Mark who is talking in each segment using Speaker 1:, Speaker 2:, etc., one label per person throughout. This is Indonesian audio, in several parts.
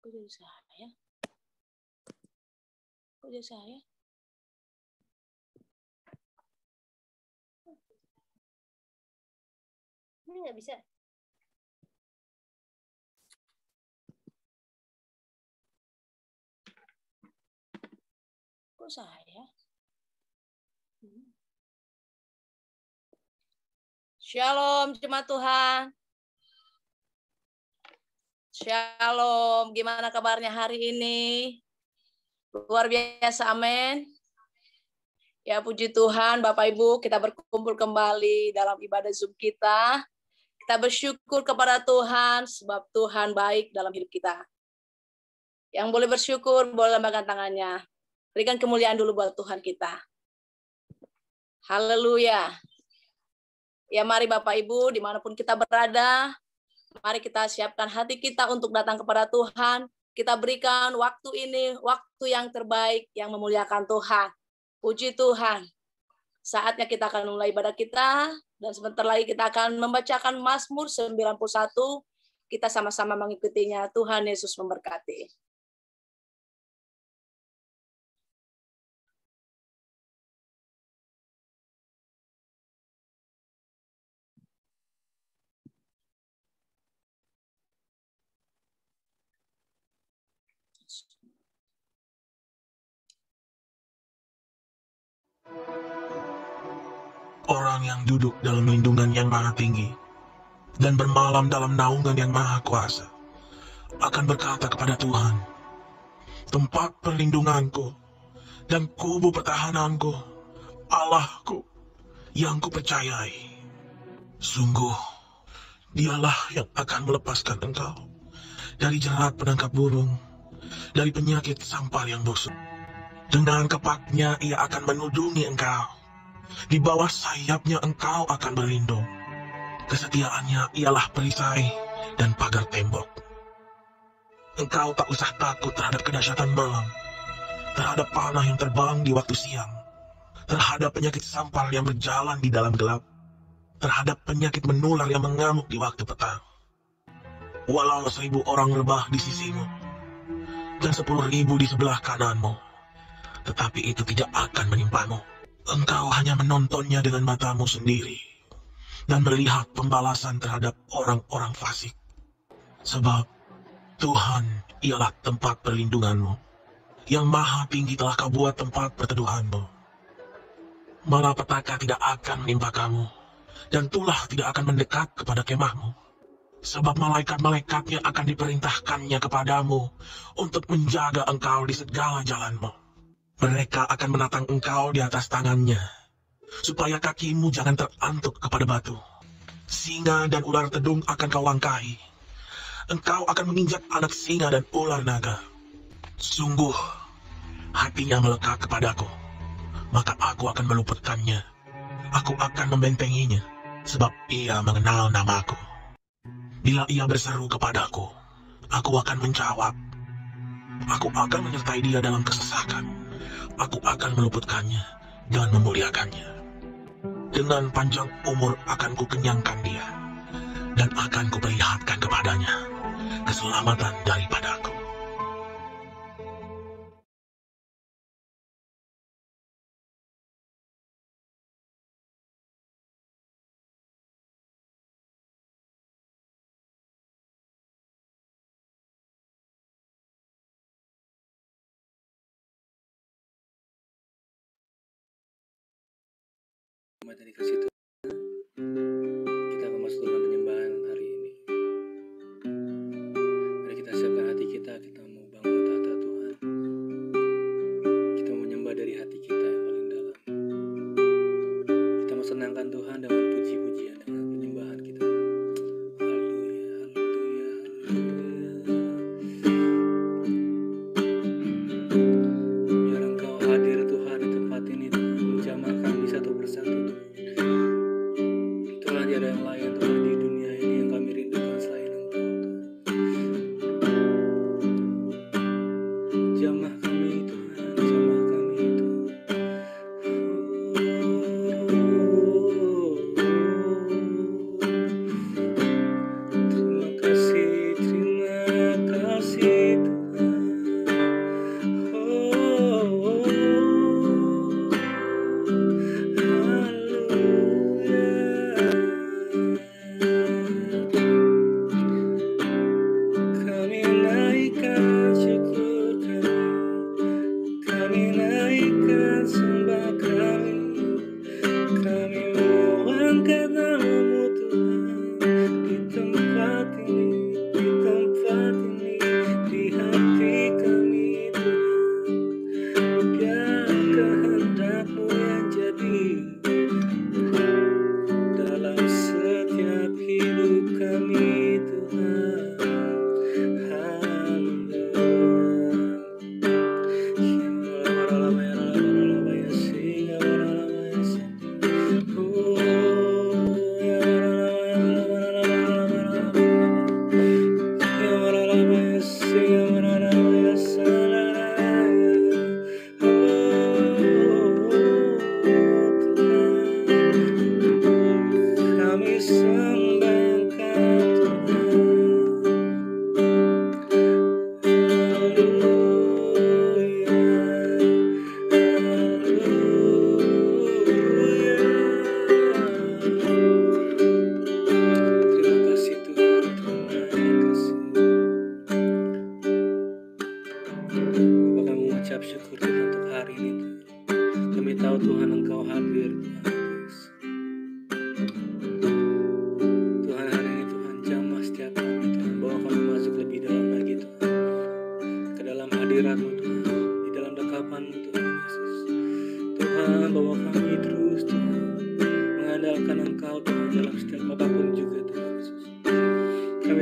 Speaker 1: Kok jadi saya? Kok jadi saya? Ini nggak bisa. Kok saya? Shalom, jemaat Tuhan. Shalom, gimana kabarnya hari ini? Luar biasa, amin. Ya, puji Tuhan, Bapak Ibu, kita berkumpul kembali dalam ibadah Zoom kita. Kita bersyukur kepada Tuhan, sebab Tuhan baik dalam hidup kita. Yang boleh bersyukur, boleh lambaikan tangannya. Berikan kemuliaan dulu buat Tuhan kita. Haleluya. Ya, mari Bapak Ibu, dimanapun kita berada, mari kita siapkan hati kita untuk datang kepada Tuhan. Kita berikan waktu ini, waktu yang terbaik, yang memuliakan Tuhan. Puji Tuhan. Saatnya kita akan mulai ibadah kita, dan sebentar lagi kita akan membacakan Mazmur 91. Kita sama-sama mengikutinya. Tuhan Yesus memberkati.
Speaker 2: Orang yang duduk dalam lindungan yang maha tinggi dan bermalam dalam naungan yang maha kuasa akan berkata kepada Tuhan, tempat perlindunganku dan kubu pertahananku, Allahku yang kupercayai. Sungguh, dialah yang akan melepaskan engkau dari jerat penangkap burung, dari penyakit sampar yang busuk. Dengan kepaknya ia akan menudungi engkau. Di bawah sayapnya engkau akan berlindung. Kesetiaannya ialah perisai dan pagar tembok. Engkau tak usah takut terhadap kedahsyatan malam, terhadap panah yang terbang di waktu siang, terhadap penyakit sampar yang berjalan di dalam gelap, terhadap penyakit menular yang mengamuk di waktu petang. Walau 1000 orang rebah di sisimu, dan 10.000 di sebelah kananmu, tetapi itu tidak akan menimpamu. Engkau hanya menontonnya dengan matamu sendiri, dan melihat pembalasan terhadap orang-orang fasik. Sebab Tuhan ialah tempat perlindunganmu, yang maha tinggi telah kau buat tempat perteduhanmu. Malapetaka tidak akan menimpa kamu, dan tulah tidak akan mendekat kepada kemahmu. Sebab malaikat-malaikatnya akan diperintahkannya kepadamu untuk menjaga engkau di segala jalanmu. Mereka akan menatang engkau di atas tangannya, supaya kakimu jangan terantuk kepada batu. Singa dan ular tedung akan kau langkahi. Engkau akan menginjak anak singa dan ular naga. Sungguh, hatinya melekat kepadaku, maka aku akan meluputkannya. Aku akan membentenginya, sebab ia mengenal namaku. Bila ia berseru kepadaku, aku akan menjawab. Aku akan menyertai dia dalam kesesakan. Aku akan meluputkannya dan memuliakannya. Dengan panjang umur akan kukenyangkan dia, dan akan kuperlihatkan kepadanya keselamatan daripadaku.
Speaker 3: Umat yang dikasih Tuhan, kita akan masuk dalam penyembahan hari ini. Mari kita siapkan hati kita mau bangun tahta Tuhan. Kita mau menyembah dari hati kita yang paling dalam. Kita mau senangkan Tuhan dengan puji-pujian, dengan penyembahan kita. Haleluya, haleluya, haleluya. Biar Engkau hadir Tuhan di tempat ini, Tuhan, menjamah kami satu persatu Tuhan.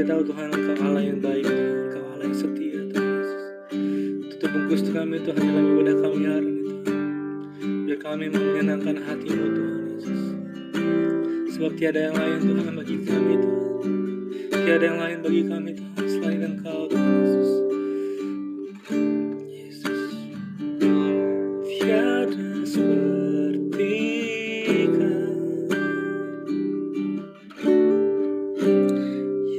Speaker 3: Kami tahu Tuhan, Engkau Allah yang baik, Tuhan. Engkau Allah yang setia, Tuhan Yesus. Tutup bungkus kami Tuhan dalam ibadah kami hari ini, Tuhan. Biar kami menyenangkan hati-Mu, Tuhan Yesus. Sebab tiada yang lain Tuhan bagi kami, Tuhan. Tiada yang lain bagi kami, Tuhan, selain Engkau, Tuhan Yesus. Yesus. Tiada seperti Kau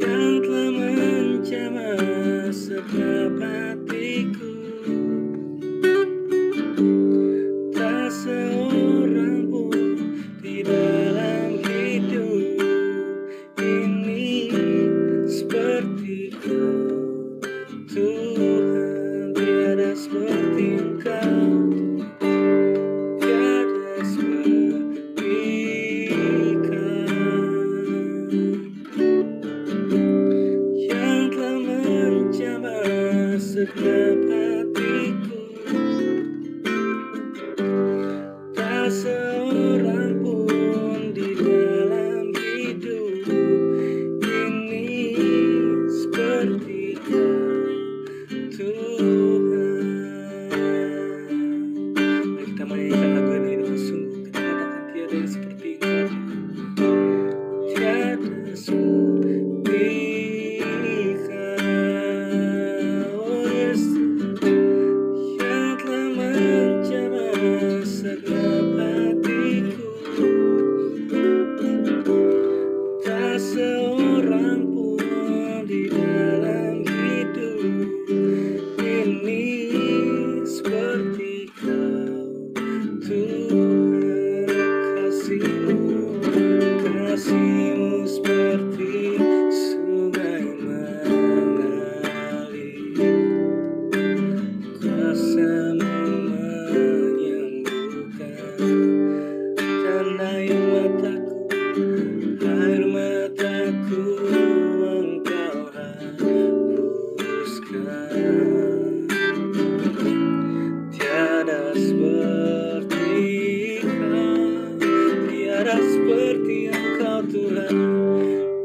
Speaker 3: yang telah menjamah segenap hatiku. Tak seorang pun di dalam hidup ini seperti Kau, Tuhan. Tiada seperti Engkau, tiada seperti Kau yang telah menjamah segenap hatiku. Tak seorang pun di dalam hidup ini seperti Kau, Tuhan. Mari kita menyanyikan lagu ini dengan sungguh. Kita katakan tiada yang seperti Engkau, tiada seperti Kau, oh Yesus, yang telah menjamah segenap hatiku. Tak seorang pun di dalam hidup ini seperti Kau, Tuhan. Kasih-Mu seperti sungai mengalir, kuasa-Mu menyembuhkan, dan air mataku Engkau hapuskan. Tiada seperti Kau, tiada seperti Engkau, Tuhan.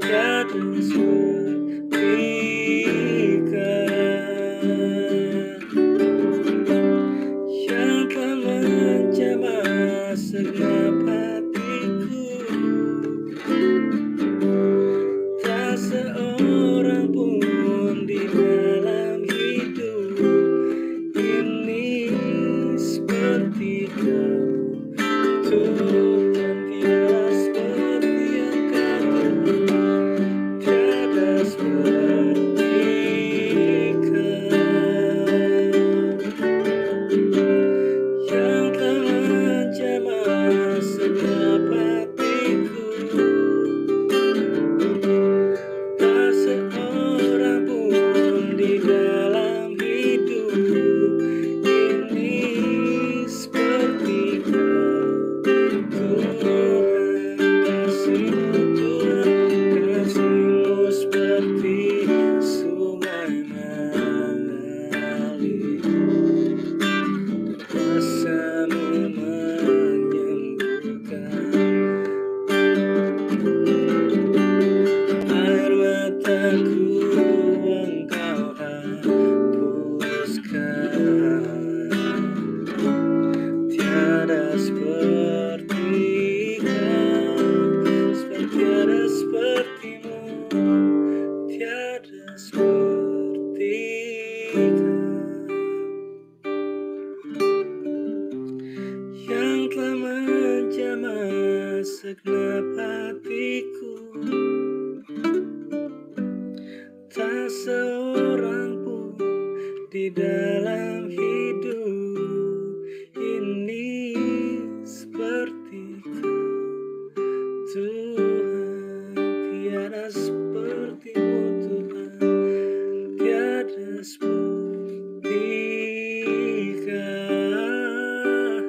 Speaker 3: Tiada seperti Kau yang telah menjamah segenap hatiku. Tak seorang pun di dalam hidup ini seperti Kau, Tuhan. Tiada seperti Engkau, tiada seperti Kau yang telah menjamah segenap hatiku. Tak seorang pun di dalam hidup ini seperti Kau, Tuhan. Kasih-Mu seperti sungai mengalir, kuasa-Mu menyembuhkan, air mataku Engkau hapuskan. Tiada seperti Kau, tiada seperti-Mu, tiada seperti Kau yang telah menjamah segenap hatiku. Tak seorang pun di dalam hidup ini seperti Kau, Tuhan. Tiada seperti-Mu, Tuhan. Tiada seperti Kau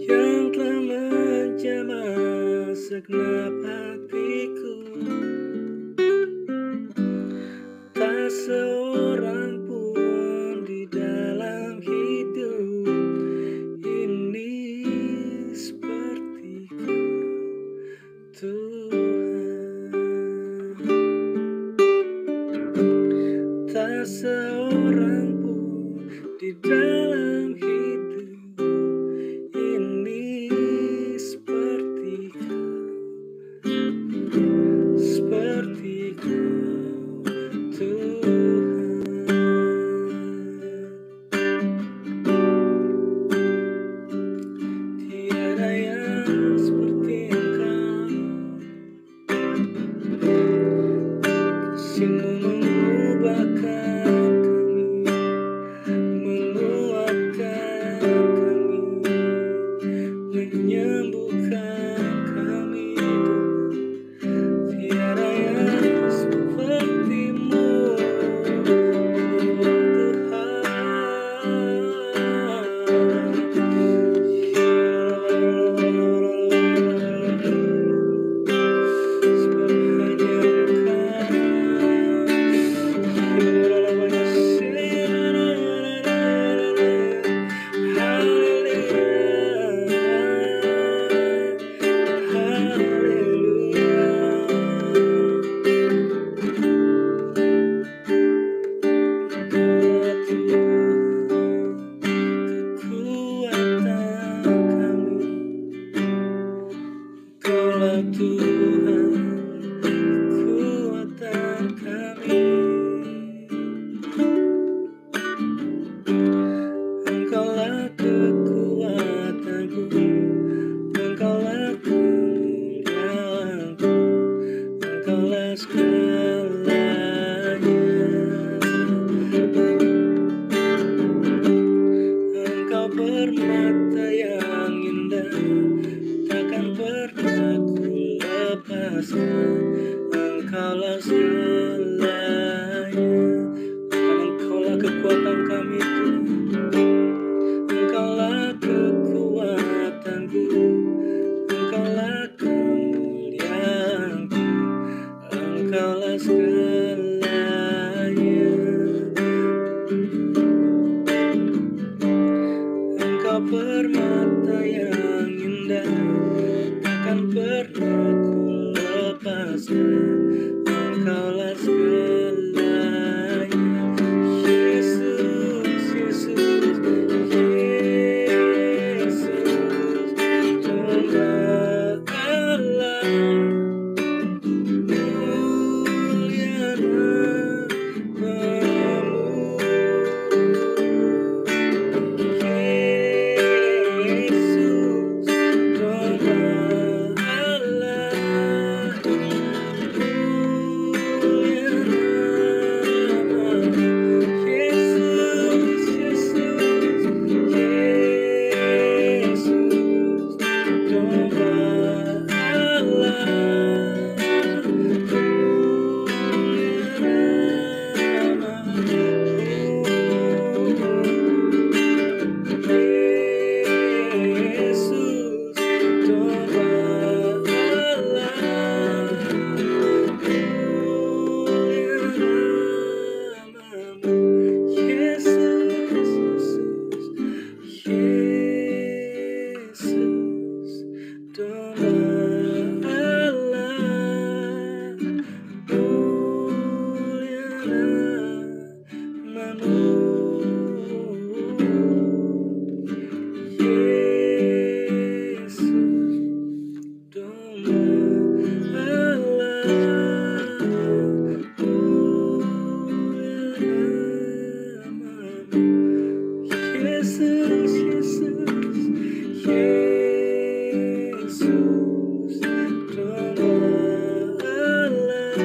Speaker 3: yang telah menjamah segenap hatiku. Tak seorang pun di dalam hidup ini seperti Kau, Tuhan. orang pun di dalam hidup ini seperti kau Tuhan. Tiada yang seperti Engkau, kasih-Mu mengubahkan kami, menguatkan kami, menyembuhkan kami. Tiada yang seperti-Mu, Engkaulah kekuatanku, Engkaulah kemuliaanku, Engkaulah segalanya. Engkau permata yang indah, takkan pernah ku lepaskan. Engkaulah segalanya, Engkaulah kekuatan kami Tuhan. Engkaulah kekuatanku, Engkaulah kemuliaanku, Engkaulah segalanya. Engkau permata yang indah, takkan pernah ku lepaskan. Engkaulah segalanya. Yesus, Yesus, Yesus, Tuhan Allah, mulia namamu. Yesus, Tuhan Allah, mulia namamu. Yesus, Yesus, Yesus, Tuhan Allah,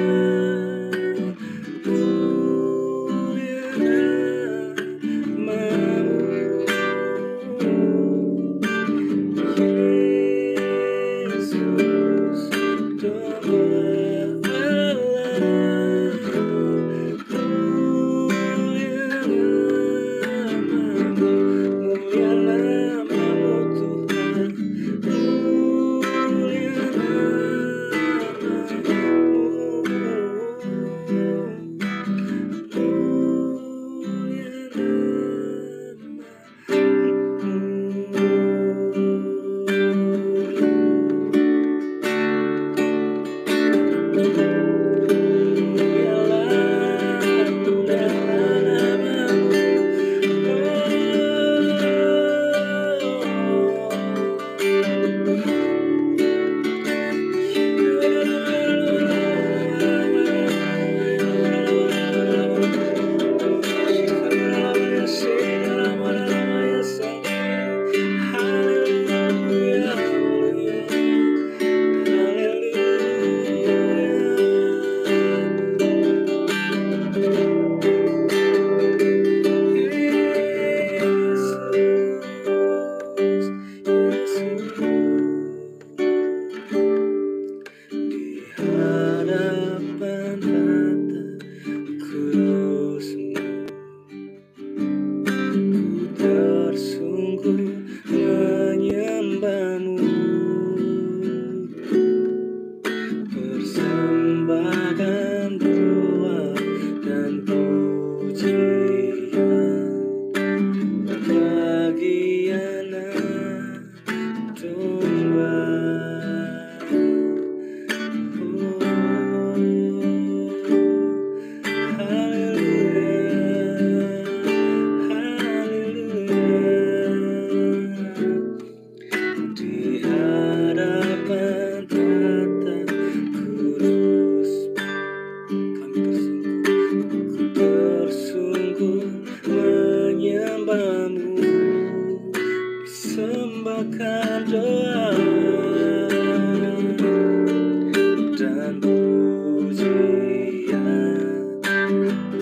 Speaker 3: dan pujian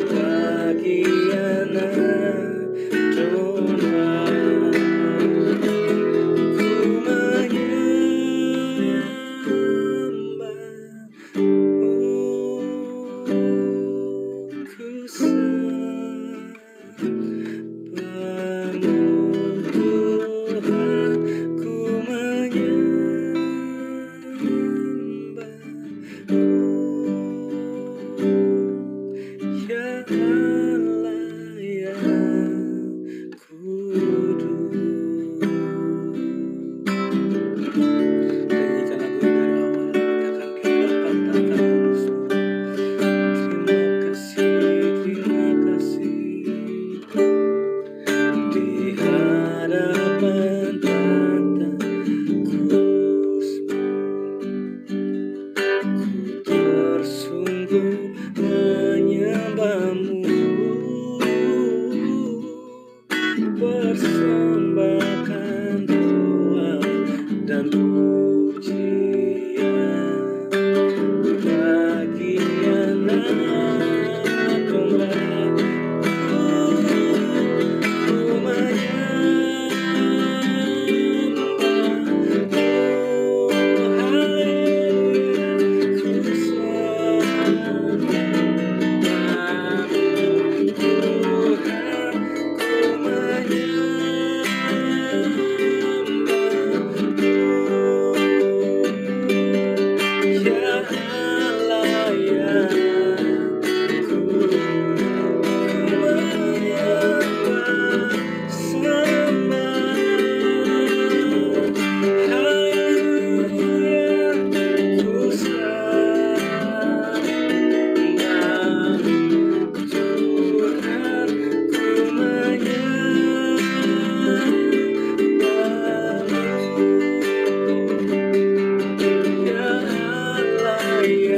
Speaker 3: bagi anak domba. Ku menyembah, ku sembahmu Tuhan, ku menyembah, ya Allah yang kudus. Nyanyikan lagu ini dari awal, katakan di hadapan tata kudus-Mu. Terima kasih, di hadapan tata kudus-Mu. Ku tersungguh menyembah-Mu, persembahkan doa dan pujian bagi anak domba. Ku menyembah, oh haleluya, ku sembahmu Tuhan, ku menyembah, ya Allah yang ya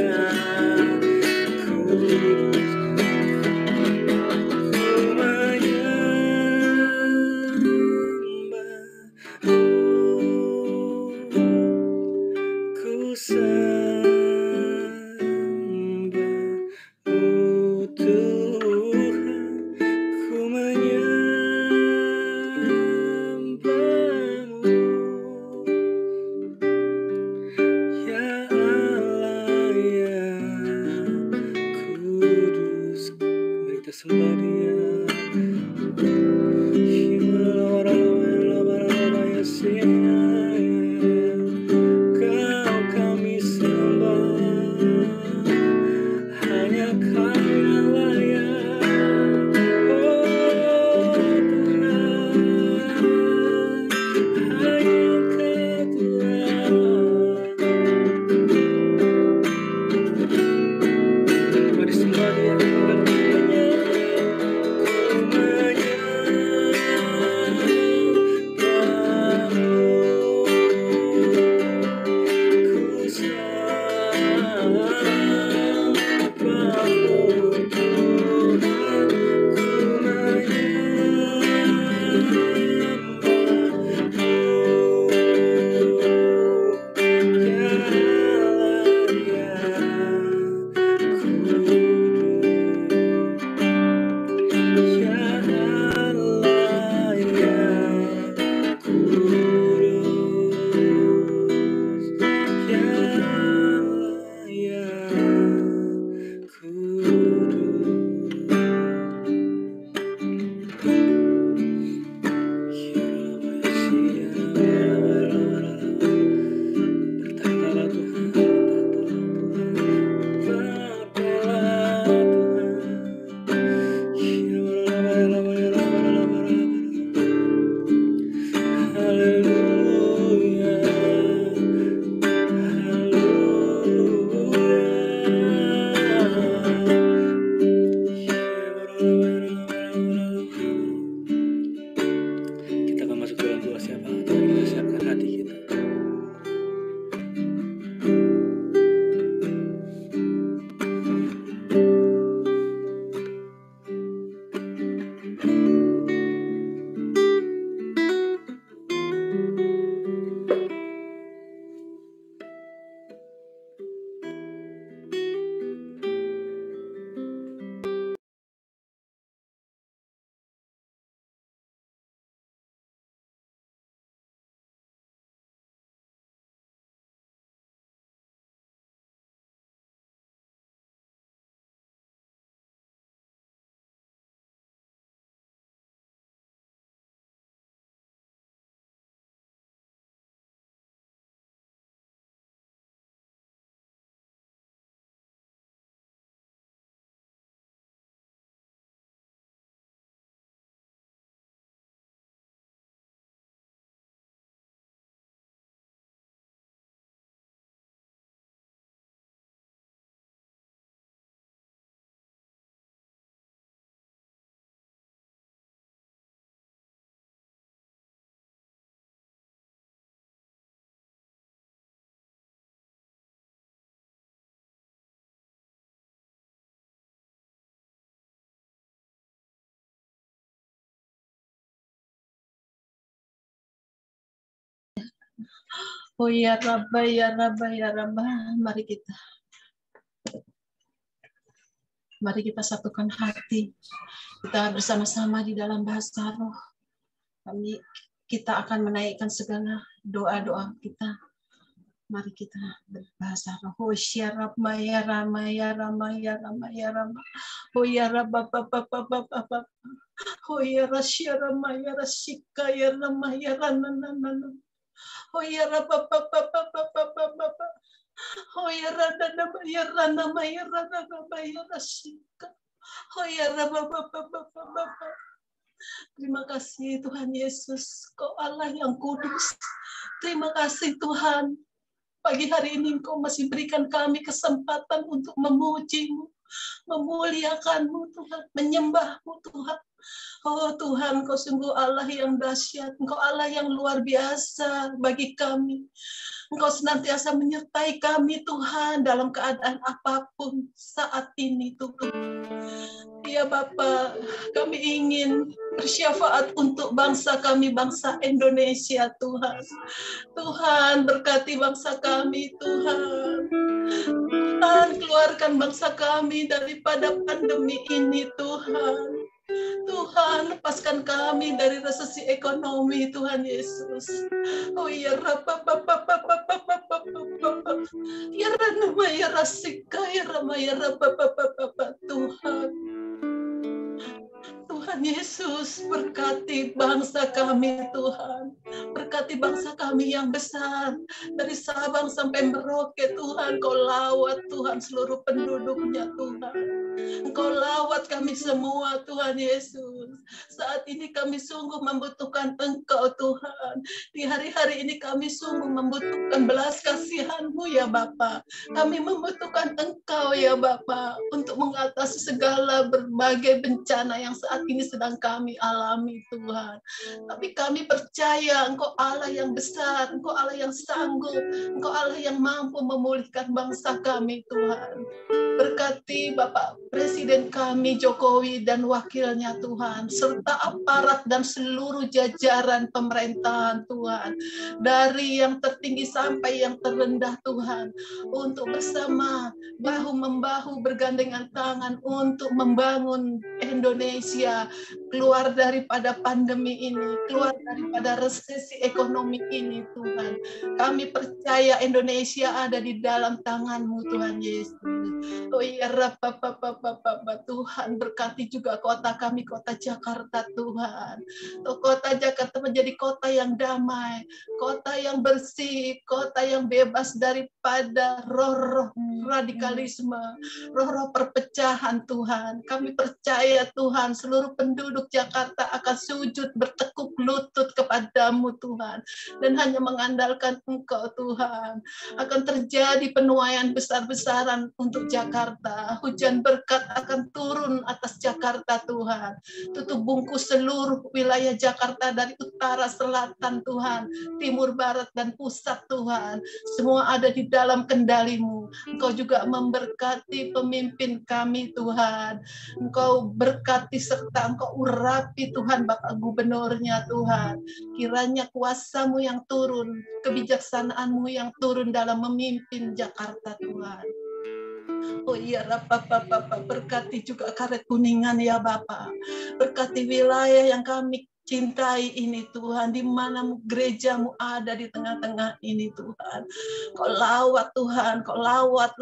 Speaker 4: Oh ya Rabba, ya Rabba, ya Rabba. Mari kita satukan hati. Kita bersama-sama di dalam bahasa roh. Kita akan menaikkan segala doa-doa kita. Mari kita berbahasa roh. Oh ya Rabba, ya Rama, ya Rama, ya Rama, ya Rama. Oh ya Rabba, Papa. Oh ya Rasya Rama, ya Rasika, ya Rama, ya Rana. Oh ya Rabba, Papa. Oh ya Rana, ya Rana, ya Rana, ya Rasika. Oh ya Rabba, Papa. Terima kasih Tuhan Yesus, Kau Allah yang kudus. Terima kasih Tuhan. Pagi hari ini Engkau masih berikan kami kesempatan untuk memuji-Mu, memuliakan-Mu Tuhan, menyembah-Mu Tuhan. Oh Tuhan, Kau sungguh Allah yang dahsyat, Engkau Allah yang luar biasa bagi kami. Engkau senantiasa menyertai kami Tuhan dalam keadaan apapun saat ini Tuhan. Ya Bapa, kami ingin bersyafaat untuk bangsa kami, bangsa Indonesia Tuhan. Tuhan berkati bangsa kami Tuhan. Tuhan keluarkan bangsa kami daripada pandemi ini Tuhan. Tuhan, lepaskan kami dari resesi ekonomi Tuhan Yesus. Oh ya Rabba, ya Rama, ya Rasika, ya Rama, ya Rabba, Tuhan. Tuhan Yesus, berkati bangsa kami Tuhan. Berkati bangsa kami yang besar. Dari Sabang sampai Merauke Tuhan. Kau lawat Tuhan seluruh penduduknya Tuhan. Engkau lawat kami semua Tuhan Yesus. Saat ini kami sungguh membutuhkan Engkau Tuhan. Di hari-hari ini kami sungguh membutuhkan belas kasihan-Mu ya Bapa. Kami membutuhkan Engkau ya Bapa untuk mengatasi segala berbagai bencana yang saat ini sedang kami alami Tuhan. Tapi kami percaya Engkau Allah yang besar, Engkau Allah yang sanggup, Engkau Allah yang mampu memulihkan bangsa kami Tuhan. Berkati Bapak Presiden kami Jokowi dan wakilnya Tuhan, serta aparat dan seluruh jajaran pemerintahan Tuhan, dari yang tertinggi sampai yang terendah Tuhan, untuk bersama bahu-membahu bergandengan tangan untuk membangun Indonesia keluar daripada pandemi ini, keluar daripada resesi ekonomi ini Tuhan. Kami percaya Indonesia ada di dalam tangan-Mu Tuhan Yesus. Oh ya Rabba, Tuhan berkati juga kota kami, kota Jakarta Tuhan. Kota Jakarta menjadi kota yang damai, kota yang bersih, kota yang bebas daripada roh-roh radikalisme, roh-roh perpecahan Tuhan. Kami percaya Tuhan seluruh penduduk Jakarta akan sujud bertekuk lutut kepadamu Tuhan. Dan hanya mengandalkan Engkau Tuhan. Akan terjadi penuaian besar-besaran untuk Jakarta. Hujan berkat akan turun atas Jakarta Tuhan. Tutup bungkus seluruh wilayah Jakarta dari utara, selatan Tuhan, timur, barat, dan pusat Tuhan. Semua ada di dalam kendali-Mu. Engkau juga memberkati pemimpin kami Tuhan. Engkau berkati serta Engkau urapi Tuhan Bapak Gubernurnya Tuhan. Kiranya kuasa-Mu yang turun, kebijaksanaan-Mu yang turun dalam memimpin Jakarta Tuhan. Oh iya Bapak, berkati juga Karet Kuningan ya Bapak. Berkati wilayah yang kami cintai ini Tuhan, di mana gereja-Mu ada di tengah-tengah ini Tuhan. Kau lawat Tuhan, Kau lawat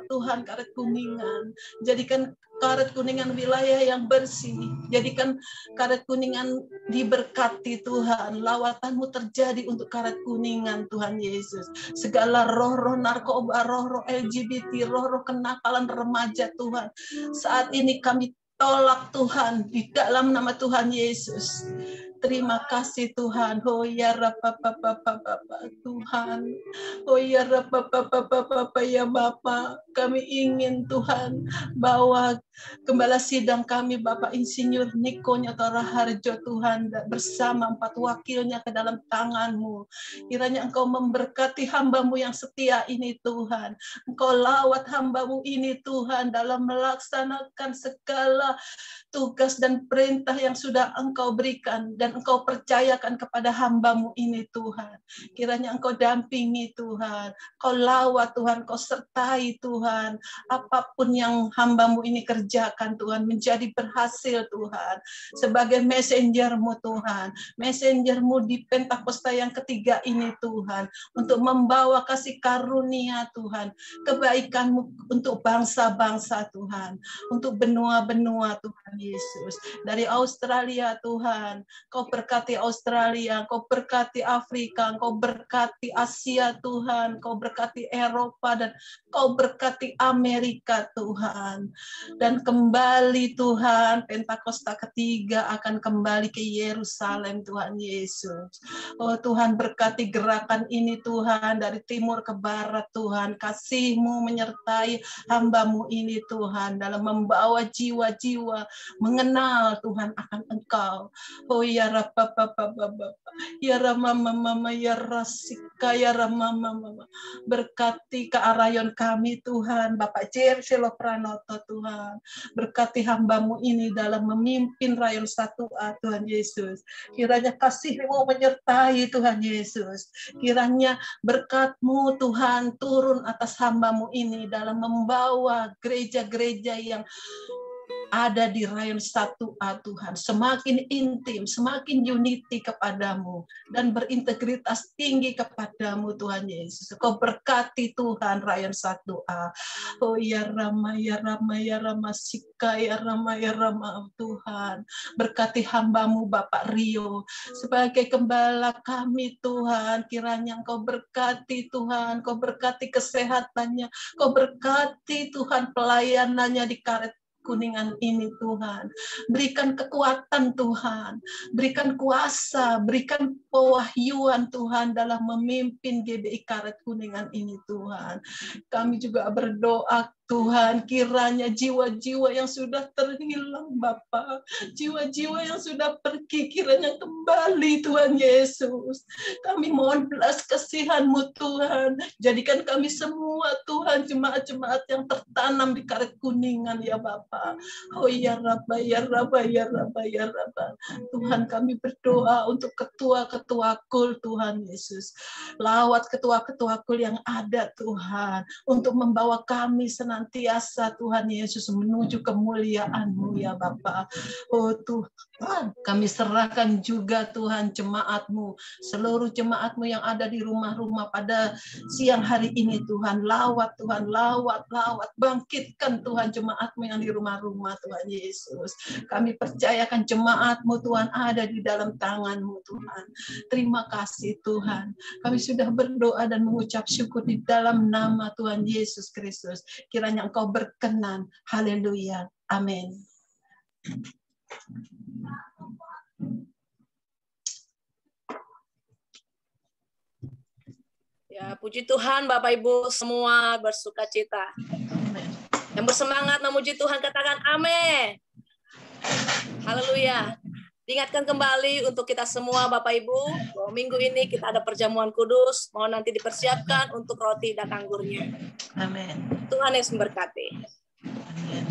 Speaker 4: Tuhan Karet Kuningan. Jadikan Karet Kuningan wilayah yang bersih. Jadikan Karet Kuningan diberkati Tuhan. Lawatan-Mu terjadi untuk Karet Kuningan Tuhan Yesus. Segala roh-roh narkoba, roh-roh LGBT, roh-roh kenakalan remaja Tuhan. Saat ini kami tolak Tuhan di dalam nama Tuhan Yesus. Terima kasih Tuhan. Oh ya Rabba Tuhan. Oh ya Rabba ya Bapa. Kami ingin Tuhan bahwa Gembala sidang kami Bapak Insinyur Niko Nyotora Harjo Tuhan, bersama 4 wakilnya ke dalam tangan-Mu. Kiranya Engkau memberkati hamba-Mu yang setia ini Tuhan. Engkau lawat hamba-Mu ini Tuhan dalam melaksanakan segala tugas dan perintah yang sudah Engkau berikan dan Engkau percayakan kepada hamba-Mu ini Tuhan. Kiranya Engkau dampingi Tuhan, Kau lawat Tuhan, Kau sertai Tuhan. Apapun yang hamba-Mu ini kerjakan Tuhan, menjadi berhasil Tuhan. Sebagai messenger-Mu Tuhan, messenger-Mu di Pentakosta yang ketiga ini Tuhan, untuk membawa kasih karunia Tuhan, kebaikan-Mu untuk bangsa-bangsa Tuhan, untuk benua-benua Tuhan Yesus. Dari Australia Tuhan, Kau berkati Australia, Kau berkati Afrika, Kau berkati Asia Tuhan, Kau berkati Eropa, dan Kau berkati Amerika Tuhan. Dan kembali Tuhan, Pentakosta ketiga akan kembali ke Yerusalem Tuhan Yesus. Oh Tuhan, berkati gerakan ini Tuhan, dari timur ke barat Tuhan. Kasih-Mu menyertai hamba-Mu ini Tuhan, dalam membawa jiwa-jiwa mengenal Tuhan akan Engkau. Oh ya Rapa Papa Bapa, ya Rama Mama, ya Rasika, ya Rama Mama. Berkati kearayon kami Tuhan, Bapak Jerselo Pranoto Tuhan. Berkati hamba-Mu ini dalam memimpin Rayon 1A Tuhan Yesus. Kiranya kasih-Mu menyertai Tuhan Yesus. Kiranya berkat-Mu Tuhan turun atas hamba-Mu ini dalam membawa gereja-gereja yang ada di Rayon 1A Tuhan, semakin intim, semakin unity kepadamu, dan berintegritas tinggi kepadamu Tuhan Yesus. Kau berkati Tuhan Rayon 1A. Oh ya Rama, ya Rama, ya Rama Sika, ya Rama, ya Rama Tuhan. Berkati hamba-Mu Bapak Rio, sebagai gembala kami Tuhan, kiranya Engkau berkati Tuhan, Kau berkati kesehatannya, Kau berkati Tuhan pelayanannya di Karet Kuningan ini Tuhan. Berikan kekuatan Tuhan, berikan kuasa, berikan pewahyuan Tuhan dalam memimpin GBI Karet Kuningan ini Tuhan. Kami juga berdoa Tuhan, kiranya jiwa-jiwa yang sudah terhilang Bapa, jiwa-jiwa yang sudah pergi, kiranya kembali Tuhan Yesus. Kami mohon belas kasihan-Mu Tuhan, jadikan kami semua Tuhan jemaat-jemaat yang tertanam di Karet Kuningan ya Bapa. Oh ya Rabba, ya Rabba, ya Rabba, ya Rabba. Tuhan, kami berdoa untuk ketua-ketua kul Tuhan Yesus. Lawat ketua-ketua kul yang ada Tuhan, untuk membawa kami senantiasa Tuhan Yesus menuju kemuliaan-Mu ya Bapa. Oh Tuhan, kami serahkan juga Tuhan jemaat-Mu, seluruh jemaat-Mu yang ada di rumah-rumah pada siang hari ini Tuhan. Lawat Tuhan, lawat, bangkitkan Tuhan jemaat-Mu yang di rumah-rumah Tuhan Yesus. Kami percayakan jemaat-Mu Tuhan ada di dalam tangan-Mu Tuhan. Terima kasih Tuhan. Kami sudah berdoa dan mengucap syukur di dalam nama Tuhan Yesus Kristus. Kiranya Engkau berkenan. Haleluya. Amin.
Speaker 1: Ya, puji Tuhan Bapak Ibu semua bersukacita. Yang bersemangat memuji Tuhan katakan amin. Haleluya. Diingatkan kembali untuk kita semua Bapak Ibu, bahwa minggu ini kita ada perjamuan kudus, mohon nanti dipersiapkan untuk roti dan anggurnya.
Speaker 4: Amin.
Speaker 1: Tuhan Yesus memberkati.
Speaker 4: Amin.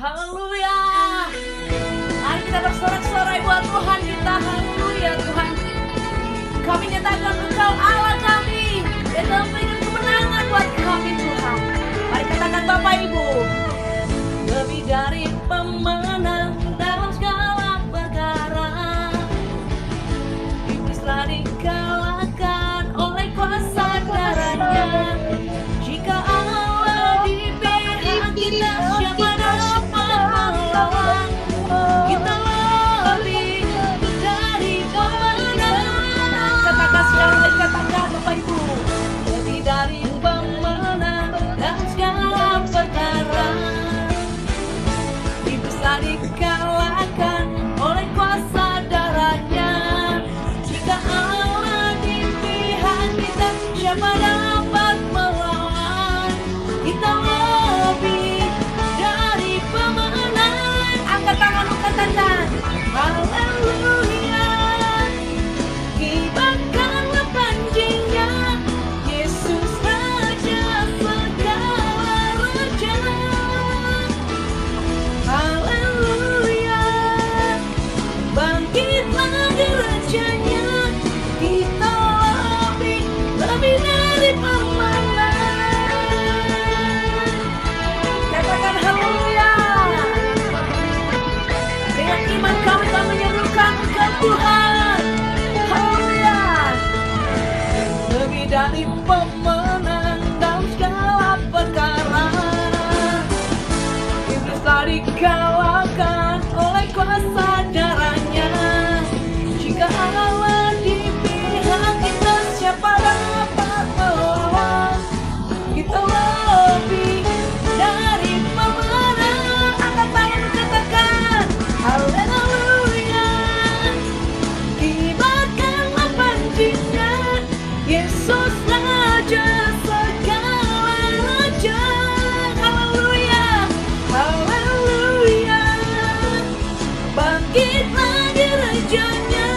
Speaker 1: Haleluya. Mari kita bersorak-sorai buat Tuhan kita. Haleluya Tuhan. Kami nyatakan Engkau Allah kami. Dan dalam berikan kemenangan buat kami Tuhan. Mari katakan Bapak Ibu. Lebih dari pemenang dalam segala perkara. Iblis telah dikalahkan oleh kuasa darahnya. Jika Allah di pihak kita, siapa dapat melawan? Kita lebih dari pemenang. Katakan sekali lagi, katakan Bapak Ibu. Lebih dari pemenang dalam segala perkara. dikalahkan oleh kuasa darahnya. Jika Allah di pihak kita, siapa dapat melawan? Kita lebih dari pemenang. Angkat tangan katakan haleluya. Kibarkanlah panjinya, Yesus Raja segala raja. Haleluya, haleluya. Bangkitlah gerejanya,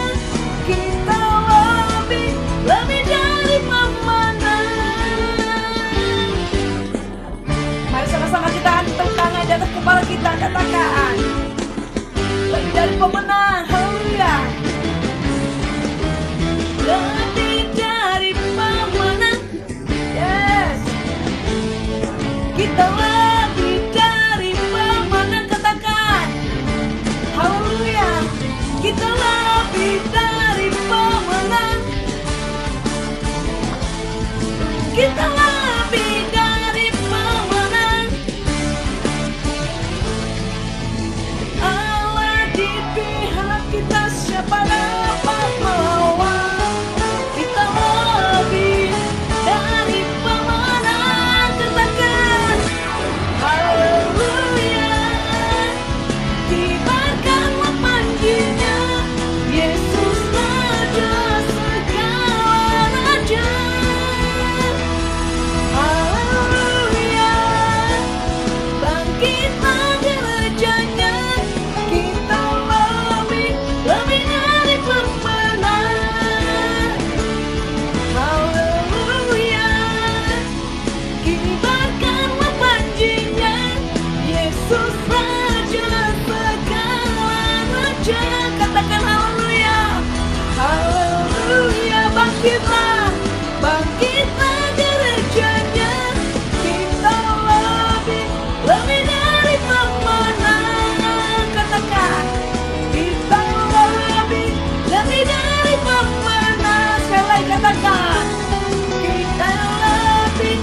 Speaker 1: kita lebih dari pemenang. Mari sama-sama kita angkat tangan di atas kepala kita, katakan lebih dari pemenang. Haleluya. Lebih dari pemenang. Yes. Kita lebih dari pemenang, katakan haleluya. Kita lebih dari pemenang. Kita lebih dari pemenang. Allah di pihak kita, siapa dapat melawan? Kita lebih dari pemenang, katakan haleluya. Kibarkanlah panjinya, Yesus Raja segala raja. Haleluya. Bangkitlah gerejanya, kita lebih dari pemenang. Haleluya. Kibarkanlah panjinya, Yesus Raja segala raja. Katakan haleluya. Haleluya. Bangkitlah, bangkitlah gerejanya, kita lebih dari pemenang. Katakan kita lebih dari pemenang. Sekali lagi katakan kita lebih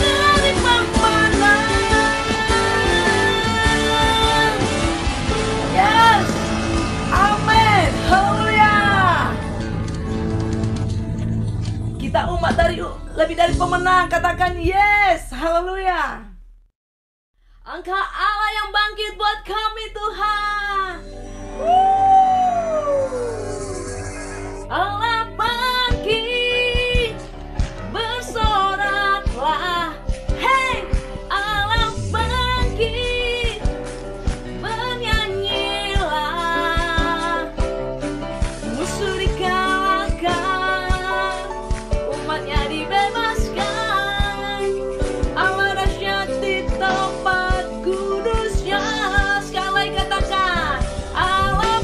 Speaker 1: dari pemenang. Yes, amin, haleluya. Kita umat lebih dari pemenang, katakan yes, haleluya. Engkau Allah yang bangkit buat kami, Tuhan. Allah bangkit, bersoraklah. Hey, Allah bangkit, bernyanyilah. Musuh dikalahkan, umatnya dibebaskan. Allah dahsyat di tempat kudusnya. Sekali lagi katakan Allah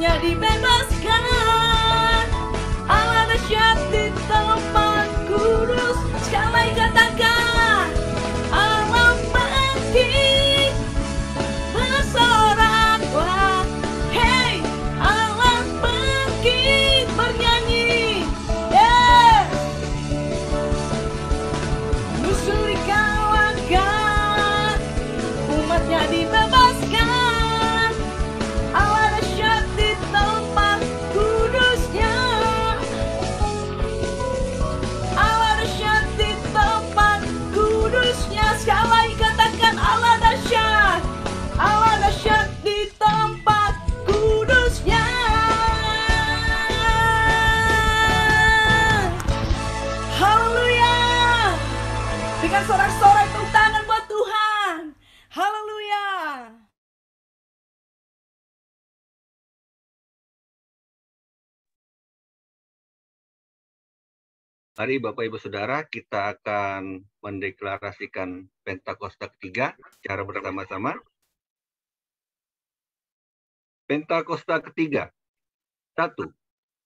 Speaker 1: umatnya dibebaskan. Allah dahsyat di tempat kudus. Sekali lagi katakan, Allah bangkit, bersoraklah. Hey, Allah bangkit, bernyanyi. Yes. Musuh dikalahkan, umatnya dibebaskan. Allah dahsyat di tempat kudusnya. Allah dahsyat di tempat kudusnya. Sekali lagi katakan, Allah dahsyat. Allah dahsyat di tempat kudusnya. Haleluya. Berikan sorak-sorai tepuk tangan buat Tuhan. Haleluya.
Speaker 5: Mari Bapak Ibu Saudara, kita akan mendeklarasikan Pentakosta ketiga secara bersama-sama. Pentakosta ketiga. 1.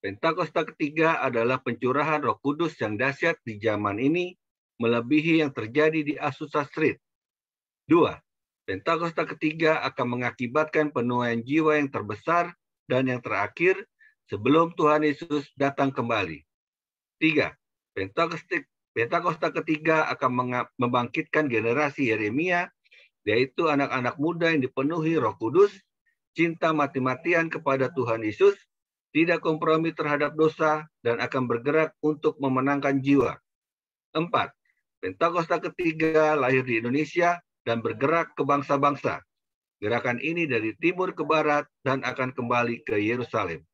Speaker 5: Pentakosta ketiga adalah pencurahan Roh Kudus yang dahsyat di zaman ini, melebihi yang terjadi di Azusa Street. 2. Pentakosta ketiga akan mengakibatkan penuaian jiwa yang terbesar dan yang terakhir sebelum Tuhan Yesus datang kembali. 3. Pentakosta ketiga akan membangkitkan generasi Yeremia, yaitu anak-anak muda yang dipenuhi Roh Kudus, cinta mati-matian kepada Tuhan Yesus, tidak kompromi terhadap dosa, dan akan bergerak untuk memenangkan jiwa. 4. Pentakosta ketiga lahir di Indonesia dan bergerak ke bangsa-bangsa. Gerakan ini dari timur ke barat dan akan kembali ke Yerusalem.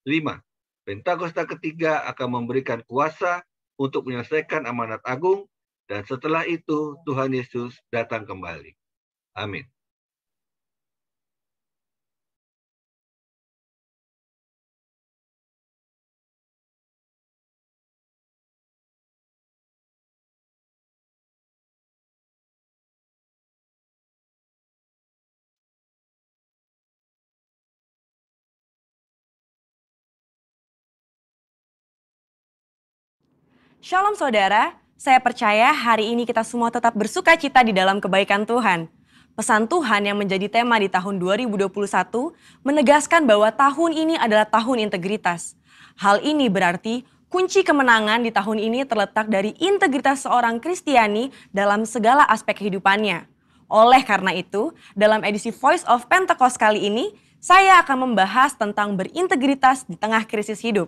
Speaker 5: 5. Pentakosta ketiga akan memberikan kuasa untuk menyelesaikan amanat agung, dan setelah itu Tuhan Yesus datang kembali. Amin.
Speaker 6: Shalom saudara, saya percaya hari ini kita semua tetap bersuka cita di dalam kebaikan Tuhan. Pesan Tuhan yang menjadi tema di tahun 2021 menegaskan bahwa tahun ini adalah tahun integritas. Hal ini berarti kunci kemenangan di tahun ini terletak dari integritas seorang Kristiani dalam segala aspek kehidupannya. Oleh karena itu, dalam edisi Voice of Pentecost kali ini, saya akan membahas tentang berintegritas di tengah krisis hidup.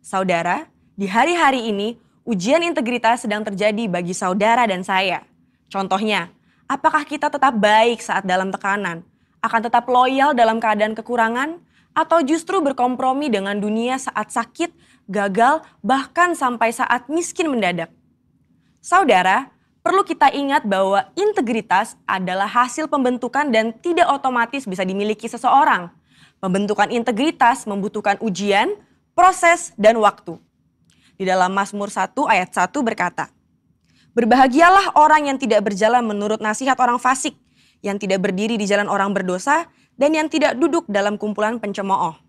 Speaker 6: Saudara, di hari-hari ini, ujian integritas sedang terjadi bagi saudara dan saya. Contohnya, apakah kita tetap baik saat dalam tekanan, akan tetap loyal dalam keadaan kekurangan, atau justru berkompromi dengan dunia saat sakit, gagal, bahkan sampai saat miskin mendadak? Saudara, perlu kita ingat bahwa integritas adalah hasil pembentukan dan tidak otomatis bisa dimiliki seseorang. Pembentukan integritas membutuhkan ujian, proses, dan waktu. Di dalam Mazmur 1 ayat 1 berkata, "Berbahagialah orang yang tidak berjalan menurut nasihat orang fasik, yang tidak berdiri di jalan orang berdosa, dan yang tidak duduk dalam kumpulan pencemooh."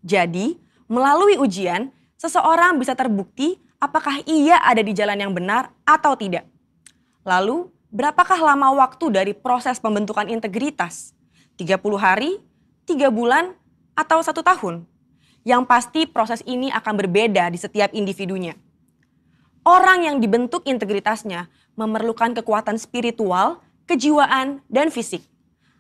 Speaker 6: Jadi, melalui ujian, seseorang bisa terbukti apakah ia ada di jalan yang benar atau tidak. Lalu, berapakah lama waktu dari proses pembentukan integritas? 30 hari, 3 bulan, atau 1 tahun? Yang pasti proses ini akan berbeda di setiap individunya. Orang yang dibentuk integritasnya memerlukan kekuatan spiritual, kejiwaan, dan fisik.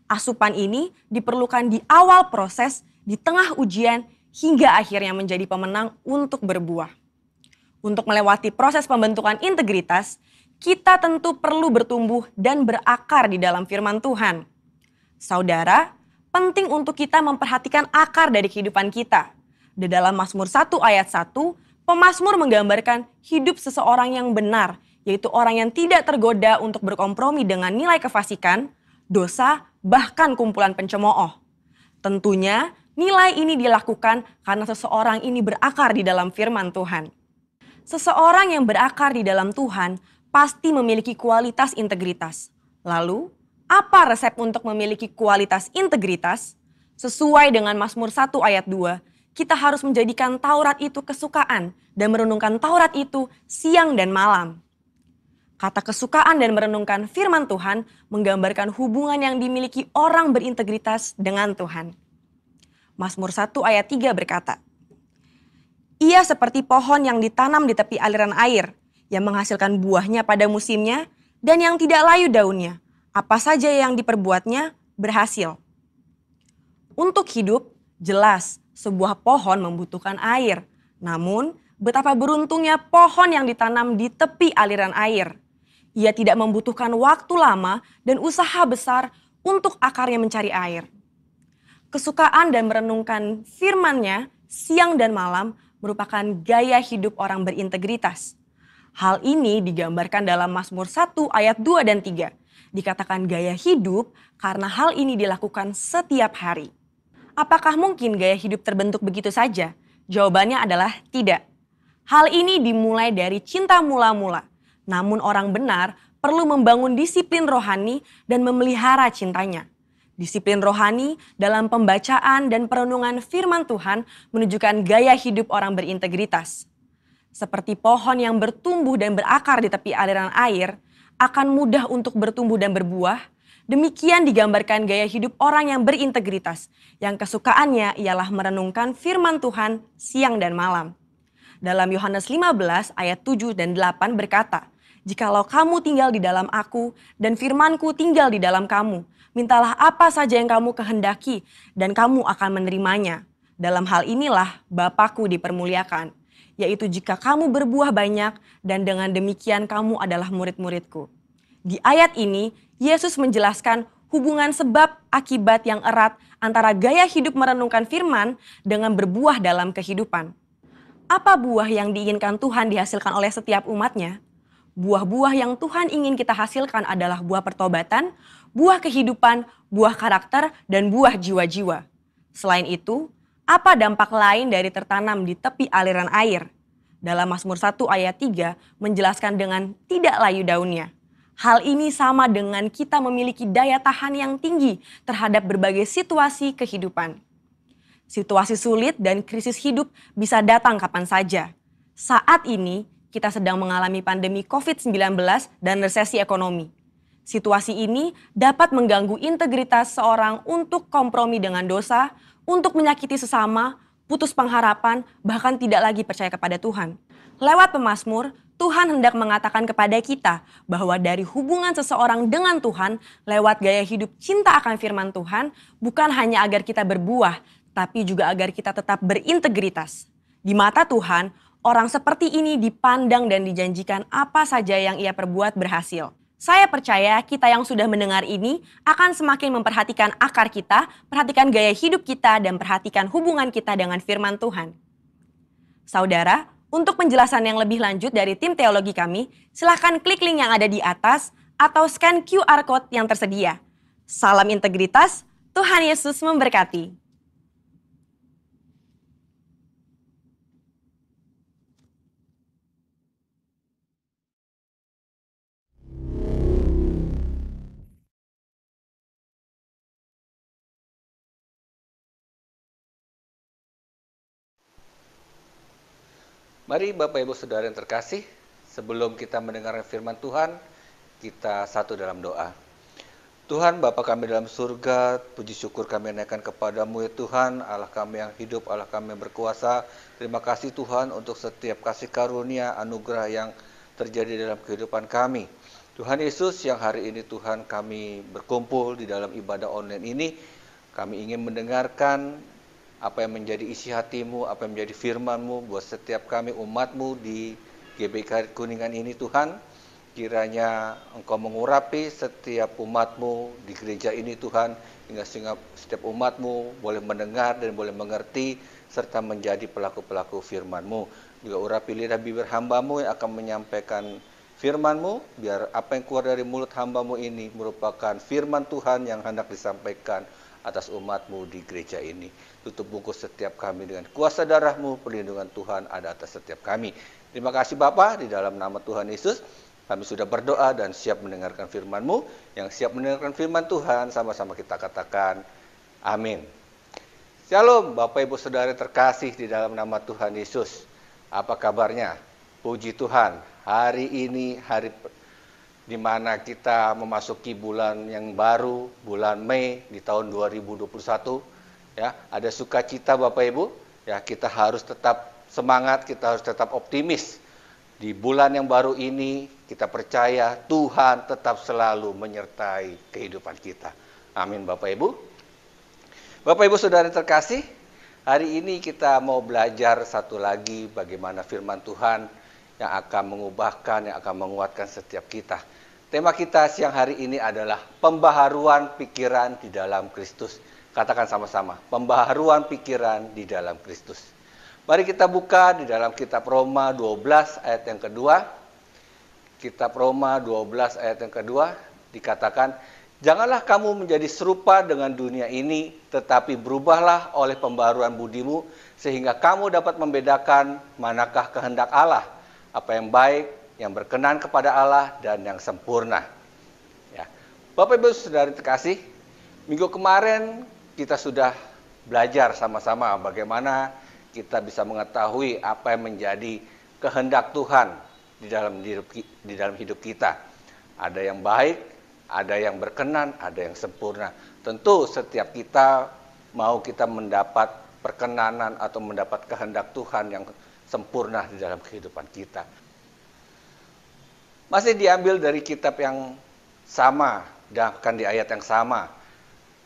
Speaker 6: Asupan ini diperlukan di awal proses, di tengah ujian, hingga akhirnya menjadi pemenang untuk berbuah. Untuk melewati proses pembentukan integritas, kita tentu perlu bertumbuh dan berakar di dalam firman Tuhan. Saudara, penting untuk kita memperhatikan akar dari kehidupan kita. Di dalam Mazmur 1 ayat 1, pemazmur menggambarkan hidup seseorang yang benar, yaitu orang yang tidak tergoda untuk berkompromi dengan nilai kefasikan, dosa, bahkan kumpulan pencemooh. Tentunya nilai ini dilakukan karena seseorang ini berakar di dalam firman Tuhan. Seseorang yang berakar di dalam Tuhan pasti memiliki kualitas integritas. Lalu, apa resep untuk memiliki kualitas integritas? Sesuai dengan Mazmur 1 ayat 2, kita harus menjadikan Taurat itu kesukaan dan merenungkan Taurat itu siang dan malam. Kata kesukaan dan merenungkan firman Tuhan menggambarkan hubungan yang dimiliki orang berintegritas dengan Tuhan. Mazmur 1 ayat 3 berkata, "Ia seperti pohon yang ditanam di tepi aliran air, yang menghasilkan buahnya pada musimnya dan yang tidak layu daunnya. Apa saja yang diperbuatnya berhasil." Untuk hidup, jelas sebuah pohon membutuhkan air. Namun, betapa beruntungnya pohon yang ditanam di tepi aliran air. Ia tidak membutuhkan waktu lama dan usaha besar untuk akarnya mencari air. Kesukaan dan merenungkan firman-Nya siang dan malam merupakan gaya hidup orang berintegritas. Hal ini digambarkan dalam Mazmur 1 ayat 2 dan 3. Dikatakan gaya hidup karena hal ini dilakukan setiap hari. Apakah mungkin gaya hidup terbentuk begitu saja? Jawabannya adalah tidak. Hal ini dimulai dari cinta mula-mula. Namun orang benar perlu membangun disiplin rohani dan memelihara cintanya. Disiplin rohani dalam pembacaan dan perenungan firman Tuhan menunjukkan gaya hidup orang berintegritas. Seperti pohon yang bertumbuh dan berakar di tepi aliran air, akan mudah untuk bertumbuh dan berbuah. Demikian digambarkan gaya hidup orang yang berintegritas, yang kesukaannya ialah merenungkan firman Tuhan siang dan malam. Dalam Yohanes 15 ayat 7 dan 8 berkata, "Jikalau kamu tinggal di dalam aku dan firmanku tinggal di dalam kamu, mintalah apa saja yang kamu kehendaki dan kamu akan menerimanya. Dalam hal inilah Bapa-Ku dipermuliakan, yaitu jika kamu berbuah banyak dan dengan demikian kamu adalah murid-murid-Ku." Di ayat ini, Yesus menjelaskan hubungan sebab akibat yang erat antara gaya hidup merenungkan firman dengan berbuah dalam kehidupan. Apa buah yang diinginkan Tuhan dihasilkan oleh setiap umatnya? Buah-buah yang Tuhan ingin kita hasilkan adalah buah pertobatan, buah kehidupan, buah karakter, dan buah jiwa-jiwa. Selain itu, apa dampak lain dari tertanam di tepi aliran air? Dalam Mazmur 1 ayat 3 menjelaskan dengan tidak layu daunnya. Hal ini sama dengan kita memiliki daya tahan yang tinggi terhadap berbagai situasi kehidupan. Situasi sulit dan krisis hidup bisa datang kapan saja. Saat ini kita sedang mengalami pandemi COVID-19 dan resesi ekonomi. Situasi ini dapat mengganggu integritas seorang untuk kompromi dengan dosa, untuk menyakiti sesama, putus pengharapan, bahkan tidak lagi percaya kepada Tuhan. Lewat pemazmur, Tuhan hendak mengatakan kepada kita bahwa dari hubungan seseorang dengan Tuhan lewat gaya hidup cinta akan firman Tuhan bukan hanya agar kita berbuah, tapi juga agar kita tetap berintegritas. Di mata Tuhan, orang seperti ini dipandang dan dijanjikan apa saja yang ia perbuat berhasil. Saya percaya kita yang sudah mendengar ini akan semakin memperhatikan akar kita, perhatikan gaya hidup kita, dan perhatikan hubungan kita dengan firman Tuhan. Saudara, untuk penjelasan yang lebih lanjut dari tim teologi kami, silakan klik link yang ada di atas atau scan QR Code yang tersedia. Salam integritas, Tuhan Yesus memberkati.
Speaker 5: Mari Bapak Ibu Saudara yang terkasih, sebelum kita mendengarkan firman Tuhan, kita satu dalam doa. Tuhan Bapa kami dalam surga, puji syukur kami naikkan kepadamu ya Tuhan, Allah kami yang hidup, Allah kami yang berkuasa. Terima kasih Tuhan untuk setiap kasih karunia, anugerah yang terjadi dalam kehidupan kami. Tuhan Yesus, yang hari ini Tuhan kami berkumpul di dalam ibadah online ini, kami ingin mendengarkan apa yang menjadi isi hatimu, apa yang menjadi firman-Mu buat setiap kami umat-Mu di GBK Kuningan ini Tuhan. Kiranya Engkau mengurapi setiap umat-Mu di gereja ini Tuhan, hingga setiap umat-Mu boleh mendengar dan boleh mengerti, serta menjadi pelaku-pelaku firman-Mu. Juga urapi lidah bibir hamba-Mu yang akan menyampaikan firman-Mu, biar apa yang keluar dari mulut hamba-Mu ini merupakan firman Tuhan yang hendak disampaikan atas umat-Mu di gereja ini. Tutup bungkus setiap kami dengan kuasa darah-Mu, perlindungan Tuhan ada atas setiap kami. Terima kasih Bapa, di dalam nama Tuhan Yesus, kami sudah berdoa dan siap mendengarkan firman-Mu. Yang siap mendengarkan firman Tuhan, sama-sama kita katakan, amin. Shalom Bapak Ibu Saudara terkasih di dalam nama Tuhan Yesus. Apa kabarnya? Puji Tuhan, hari ini hari di mana kita memasuki bulan yang baru, bulan Mei di tahun 2021. Ya, ada sukacita Bapak Ibu. Ya, kita harus tetap semangat, kita harus tetap optimis. Di bulan yang baru ini kita percaya Tuhan tetap selalu menyertai kehidupan kita. Amin Bapak Ibu. Bapak Ibu Saudara terkasih, hari ini kita mau belajar satu lagi bagaimana firman Tuhan yang akan mengubahkan, yang akan menguatkan setiap kita. Tema kita siang hari ini adalah pembaharuan pikiran di dalam Kristus. Katakan sama-sama, pembaharuan pikiran di dalam Kristus. Mari kita buka di dalam kitab Roma 12 ayat yang kedua. Kitab Roma 12 ayat yang kedua dikatakan, janganlah kamu menjadi serupa dengan dunia ini, tetapi berubahlah oleh pembaharuan budimu, sehingga kamu dapat membedakan manakah kehendak Allah, apa yang baik, yang berkenan kepada Allah, dan yang sempurna. Ya. Bapak Ibu Saudara terkasih, minggu kemarin kita sudah belajar sama-sama bagaimana kita bisa mengetahui apa yang menjadi kehendak Tuhan di dalam hidup kita. Ada yang baik, ada yang berkenan, ada yang sempurna. Tentu setiap kita mau kita mendapat perkenanan atau mendapat kehendak Tuhan yang sempurna di dalam kehidupan kita. Masih diambil dari kitab yang sama, bahkan di ayat yang sama.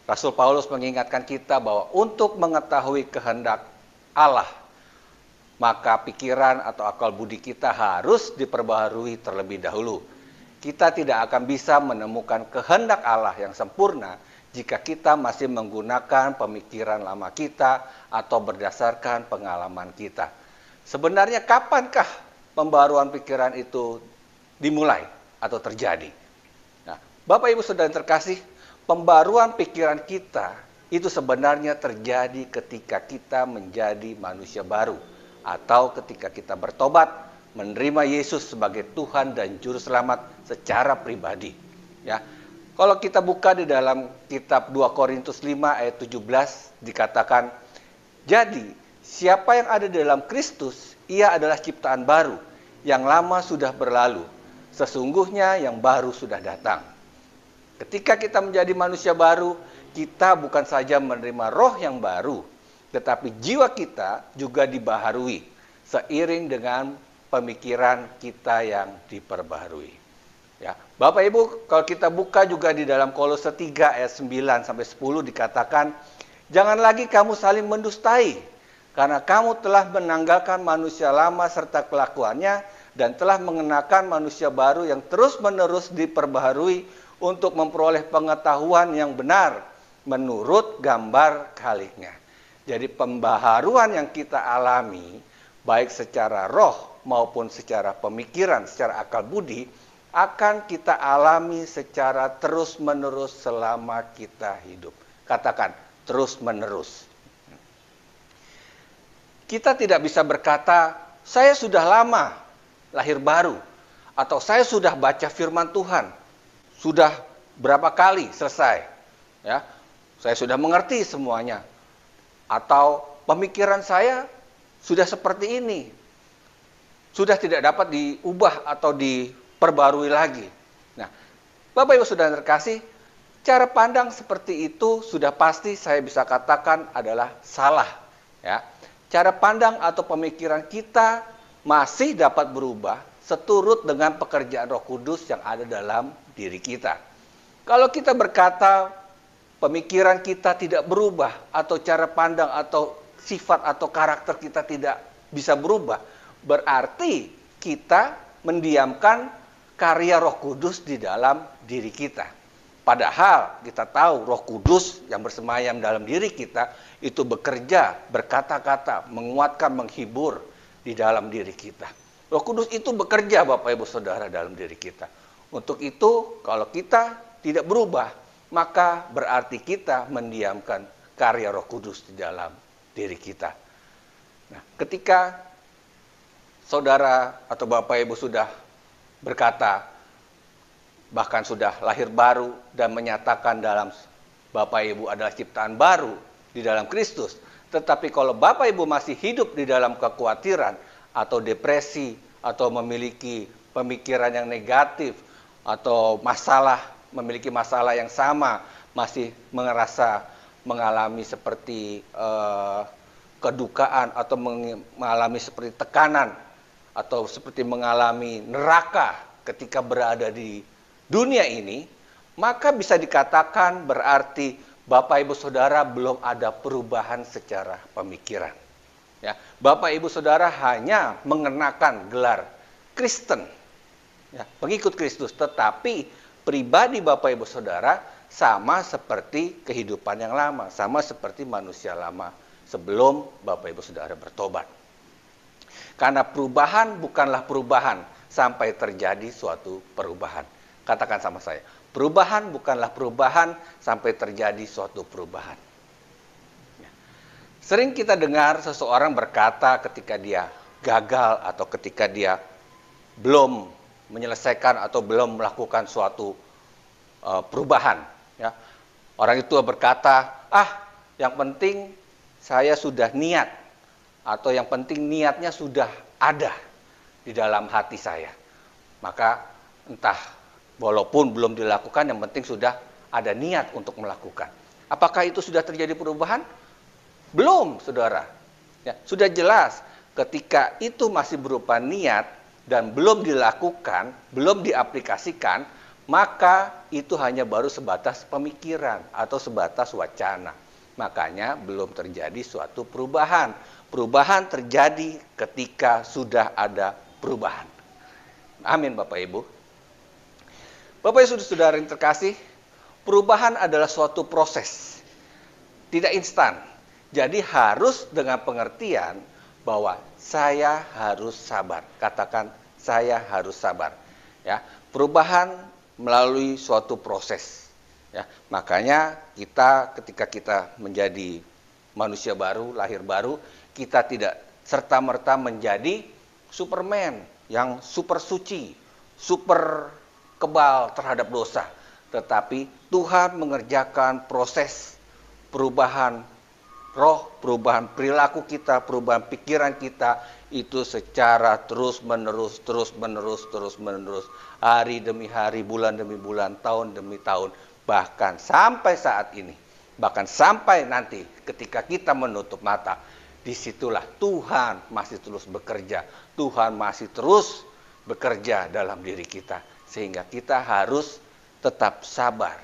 Speaker 5: Rasul Paulus mengingatkan kita bahwa untuk mengetahui kehendak Allah, maka pikiran atau akal budi kita harus diperbaharui terlebih dahulu. Kita tidak akan bisa menemukan kehendak Allah yang sempurna jika kita masih menggunakan pemikiran lama kita atau berdasarkan pengalaman kita. Sebenarnya kapankah pembaruan pikiran itu dimulai atau terjadi? Nah, Bapak Ibu Saudara terkasih, pembaruan pikiran kita itu sebenarnya terjadi ketika kita menjadi manusia baru atau ketika kita bertobat, menerima Yesus sebagai Tuhan dan Juru Selamat secara pribadi. Ya, kalau kita buka di dalam kitab 2 Korintus 5 ayat 17 dikatakan, jadi siapa yang ada di dalam Kristus, ia adalah ciptaan baru, yang lama sudah berlalu, sesungguhnya yang baru sudah datang. Ketika kita menjadi manusia baru, kita bukan saja menerima roh yang baru, tetapi jiwa kita juga dibaharui seiring dengan pemikiran kita yang diperbaharui. Ya, Bapak Ibu, kalau kita buka juga di dalam Kolose 3 ayat 9 sampai 10 dikatakan, jangan lagi kamu saling mendustai, karena kamu telah menanggalkan manusia lama serta kelakuannya dan telah mengenakan manusia baru yang terus-menerus diperbaharui untuk memperoleh pengetahuan yang benar menurut gambar Khalqnya. Jadi pembaharuan yang kita alami baik secara roh maupun secara pemikiran, secara akal budi, akan kita alami secara terus-menerus selama kita hidup. Katakan, terus-menerus. Kita tidak bisa berkata, saya sudah lama lahir baru, atau saya sudah baca firman Tuhan, sudah berapa kali selesai. Ya, saya sudah mengerti semuanya. Atau pemikiran saya sudah seperti ini, sudah tidak dapat diubah atau diperbarui lagi. Nah, Bapak Ibu Saudara terkasih, cara pandang seperti itu sudah pasti saya bisa katakan adalah salah. Ya, cara pandang atau pemikiran kita masih dapat berubah seturut dengan pekerjaan Roh Kudus yang ada dalam diri kita. Kalau kita berkata pemikiran kita tidak berubah atau cara pandang atau sifat atau karakter kita tidak bisa berubah, berarti kita mendiamkan karya Roh Kudus di dalam diri kita. Padahal kita tahu Roh Kudus yang bersemayam dalam diri kita itu bekerja, berkata-kata, menguatkan, menghibur di dalam diri kita. Roh Kudus itu bekerja Bapak Ibu Saudara dalam diri kita. Untuk itu kalau kita tidak berubah, maka berarti kita mendiamkan karya Roh Kudus di dalam diri kita. Nah, ketika saudara atau Bapak Ibu sudah berkata, bahkan sudah lahir baru dan menyatakan dalam Bapak Ibu adalah ciptaan baru di dalam Kristus,
Speaker 7: Tetapi kalau Bapak Ibu masih hidup di dalam kekhawatiran atau depresi atau memiliki pemikiran yang negatif atau memiliki masalah yang sama, masih merasa mengalami seperti kedukaan atau mengalami seperti tekanan atau seperti mengalami neraka ketika berada di dunia ini, maka bisa dikatakan berarti Bapak Ibu Saudara belum ada perubahan secara pemikiran. Ya, Bapak Ibu Saudara hanya mengenakan gelar Kristen, ya, pengikut Kristus, tetapi pribadi Bapak Ibu Saudara sama seperti kehidupan yang lama, sama seperti manusia lama sebelum Bapak Ibu Saudara bertobat. Karena perubahan bukanlah perubahan sampai terjadi suatu perubahan. Katakan sama saya, perubahan bukanlah perubahan sampai terjadi suatu perubahan. Ya. Sering kita dengar seseorang berkata ketika dia gagal atau ketika dia belum menyelesaikan atau belum melakukan suatu perubahan. Ya. Orang itu berkata, yang penting saya sudah niat, atau yang penting niatnya sudah ada di dalam hati saya. Maka entah, walaupun belum dilakukan, yang penting sudah ada niat untuk melakukan. Apakah itu sudah terjadi perubahan? Belum, saudara. Ya, sudah jelas ketika itu masih berupa niat dan belum dilakukan, belum diaplikasikan, maka itu hanya baru sebatas pemikiran atau sebatas wacana. Makanya belum terjadi suatu perubahan. Perubahan terjadi ketika sudah ada perubahan. Amin Bapak Ibu. Bapak Ibu Saudara yang terkasih, perubahan adalah suatu proses. Tidak instan. Jadi harus dengan pengertian bahwa saya harus sabar. Katakan, saya harus sabar. Ya, perubahan melalui suatu proses. Ya, makanya kita ketika kita menjadi manusia baru, lahir baru, kita tidak serta-merta menjadi Superman yang super suci, super kebal terhadap dosa. Tetapi Tuhan mengerjakan proses perubahan roh, perubahan perilaku kita, perubahan pikiran kita itu secara terus menerus, hari demi hari, bulan demi bulan, tahun demi tahun, bahkan sampai saat ini, bahkan sampai nanti ketika kita menutup mata, disitulah Tuhan masih terus bekerja, Tuhan masih terus bekerja dalam diri kita, sehingga kita harus tetap sabar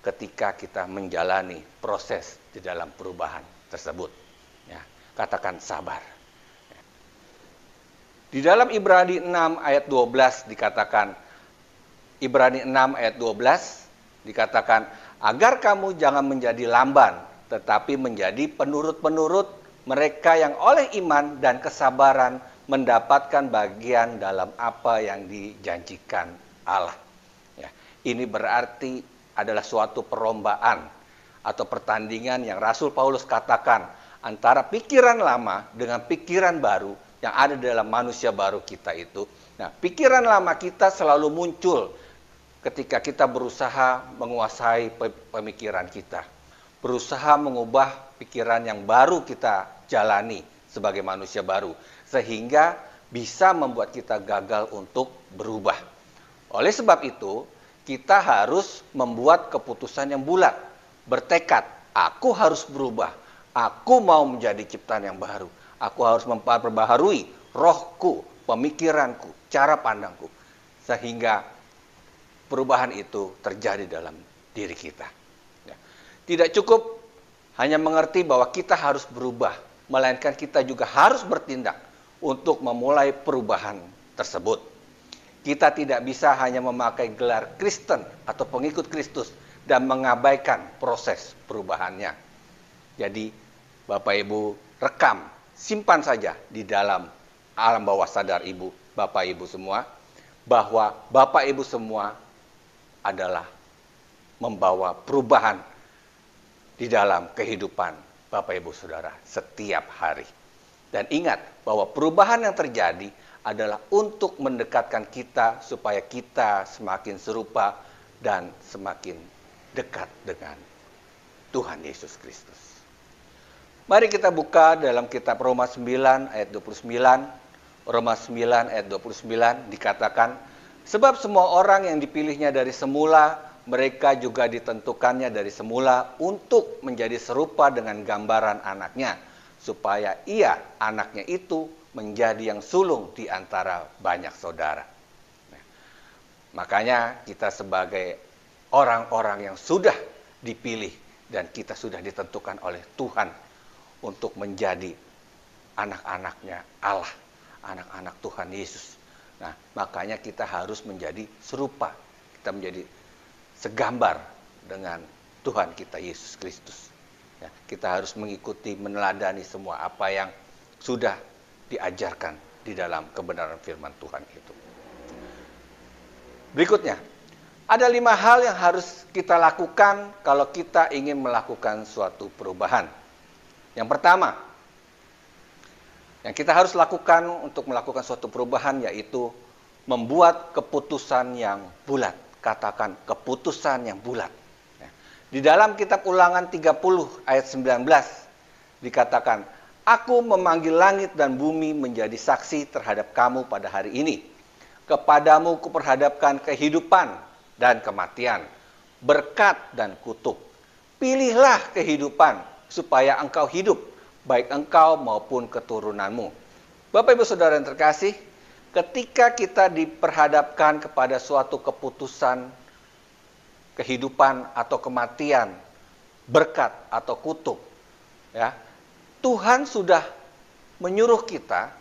Speaker 7: ketika kita menjalani proses di dalam perubahan tersebut. Ya, katakan sabar. Di dalam Ibrani 6 ayat 12 dikatakan, Ibrani 6 ayat 12 dikatakan, agar kamu jangan menjadi lamban, tetapi menjadi penurut-penurut mereka yang oleh iman dan kesabaran mendapatkan bagian dalam apa yang dijanjikan Allah. Ya, ini berarti adalah suatu perlombaan atau pertandingan yang Rasul Paulus katakan antara pikiran lama dengan pikiran baru yang ada dalam manusia baru kita itu. Nah, pikiran lama kita selalu muncul ketika kita berusaha menguasai pemikiran kita. Berusaha mengubah pikiran yang baru kita jalani sebagai manusia baru. Sehingga bisa membuat kita gagal untuk berubah. Oleh sebab itu, kita harus membuat keputusan yang bulat. Bertekad, aku harus berubah. Aku mau menjadi ciptaan yang baru. Aku harus memperbaharui rohku, pemikiranku, cara pandangku. Sehingga perubahan itu terjadi dalam diri kita. Ya. Tidak cukup hanya mengerti bahwa kita harus berubah, melainkan kita juga harus bertindak untuk memulai perubahan tersebut. Kita tidak bisa hanya memakai gelar Kristen atau pengikut Kristus dan mengabaikan proses perubahannya. Jadi, Bapak Ibu rekam, simpan saja di dalam alam bawah sadar Ibu, Bapak Ibu semua, bahwa Bapak Ibu semua adalah membawa perubahan di dalam kehidupan Bapak Ibu Saudara setiap hari. Dan ingat bahwa perubahan yang terjadi adalah untuk mendekatkan kita supaya kita semakin serupa dan semakin dekat dengan Tuhan Yesus Kristus. Mari kita buka dalam kitab Roma 9 ayat 29. Roma 9 ayat 29 dikatakan, sebab semua orang yang dipilihnya dari semula, mereka juga ditentukannya dari semula untuk menjadi serupa dengan gambaran anaknya, supaya ia, anaknya itu, menjadi yang sulung di antara banyak saudara. Nah, makanya kita sebagai orang-orang yang sudah dipilih dan kita sudah ditentukan oleh Tuhan untuk menjadi anak-anaknya Allah, anak-anak Tuhan Yesus. Nah, makanya kita harus menjadi serupa, kita menjadi segambar dengan Tuhan kita Yesus Kristus. Ya, kita harus mengikuti, meneladani semua apa yang sudah diajarkan di dalam kebenaran firman Tuhan itu. Berikutnya, ada 5 hal yang harus kita lakukan kalau kita ingin melakukan suatu perubahan. Yang pertama, yang kita harus lakukan untuk melakukan suatu perubahan yaitu membuat keputusan yang bulat. Katakan keputusan yang bulat. Di dalam kitab Ulangan 30 ayat 19 dikatakan, aku memanggil langit dan bumi menjadi saksi terhadap kamu pada hari ini. Kepadamu kuperhadapkan kehidupan dan kematian, berkat dan kutuk. Pilihlah kehidupan supaya engkau hidup, baik engkau maupun keturunanmu. Bapak Ibu Saudara yang terkasih, ketika kita diperhadapkan kepada suatu keputusan kehidupan atau kematian, berkat atau kutuk, ya, Tuhan sudah menyuruh kita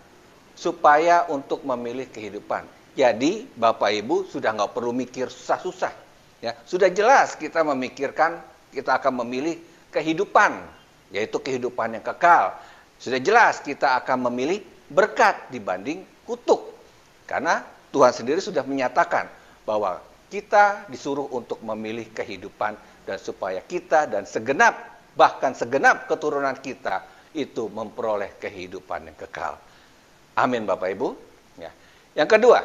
Speaker 7: supaya untuk memilih kehidupan. Jadi Bapak Ibu sudah nggak perlu mikir susah-susah, ya, sudah jelas kita memikirkan kita akan memilih kehidupan, yaitu kehidupan yang kekal. Sudah jelas kita akan memilih berkat dibanding kutuk. Karena Tuhan sendiri sudah menyatakan bahwa kita disuruh untuk memilih kehidupan dan supaya kita dan bahkan segenap keturunan kita itu memperoleh kehidupan yang kekal. Amin Bapak Ibu. Ya. Yang kedua,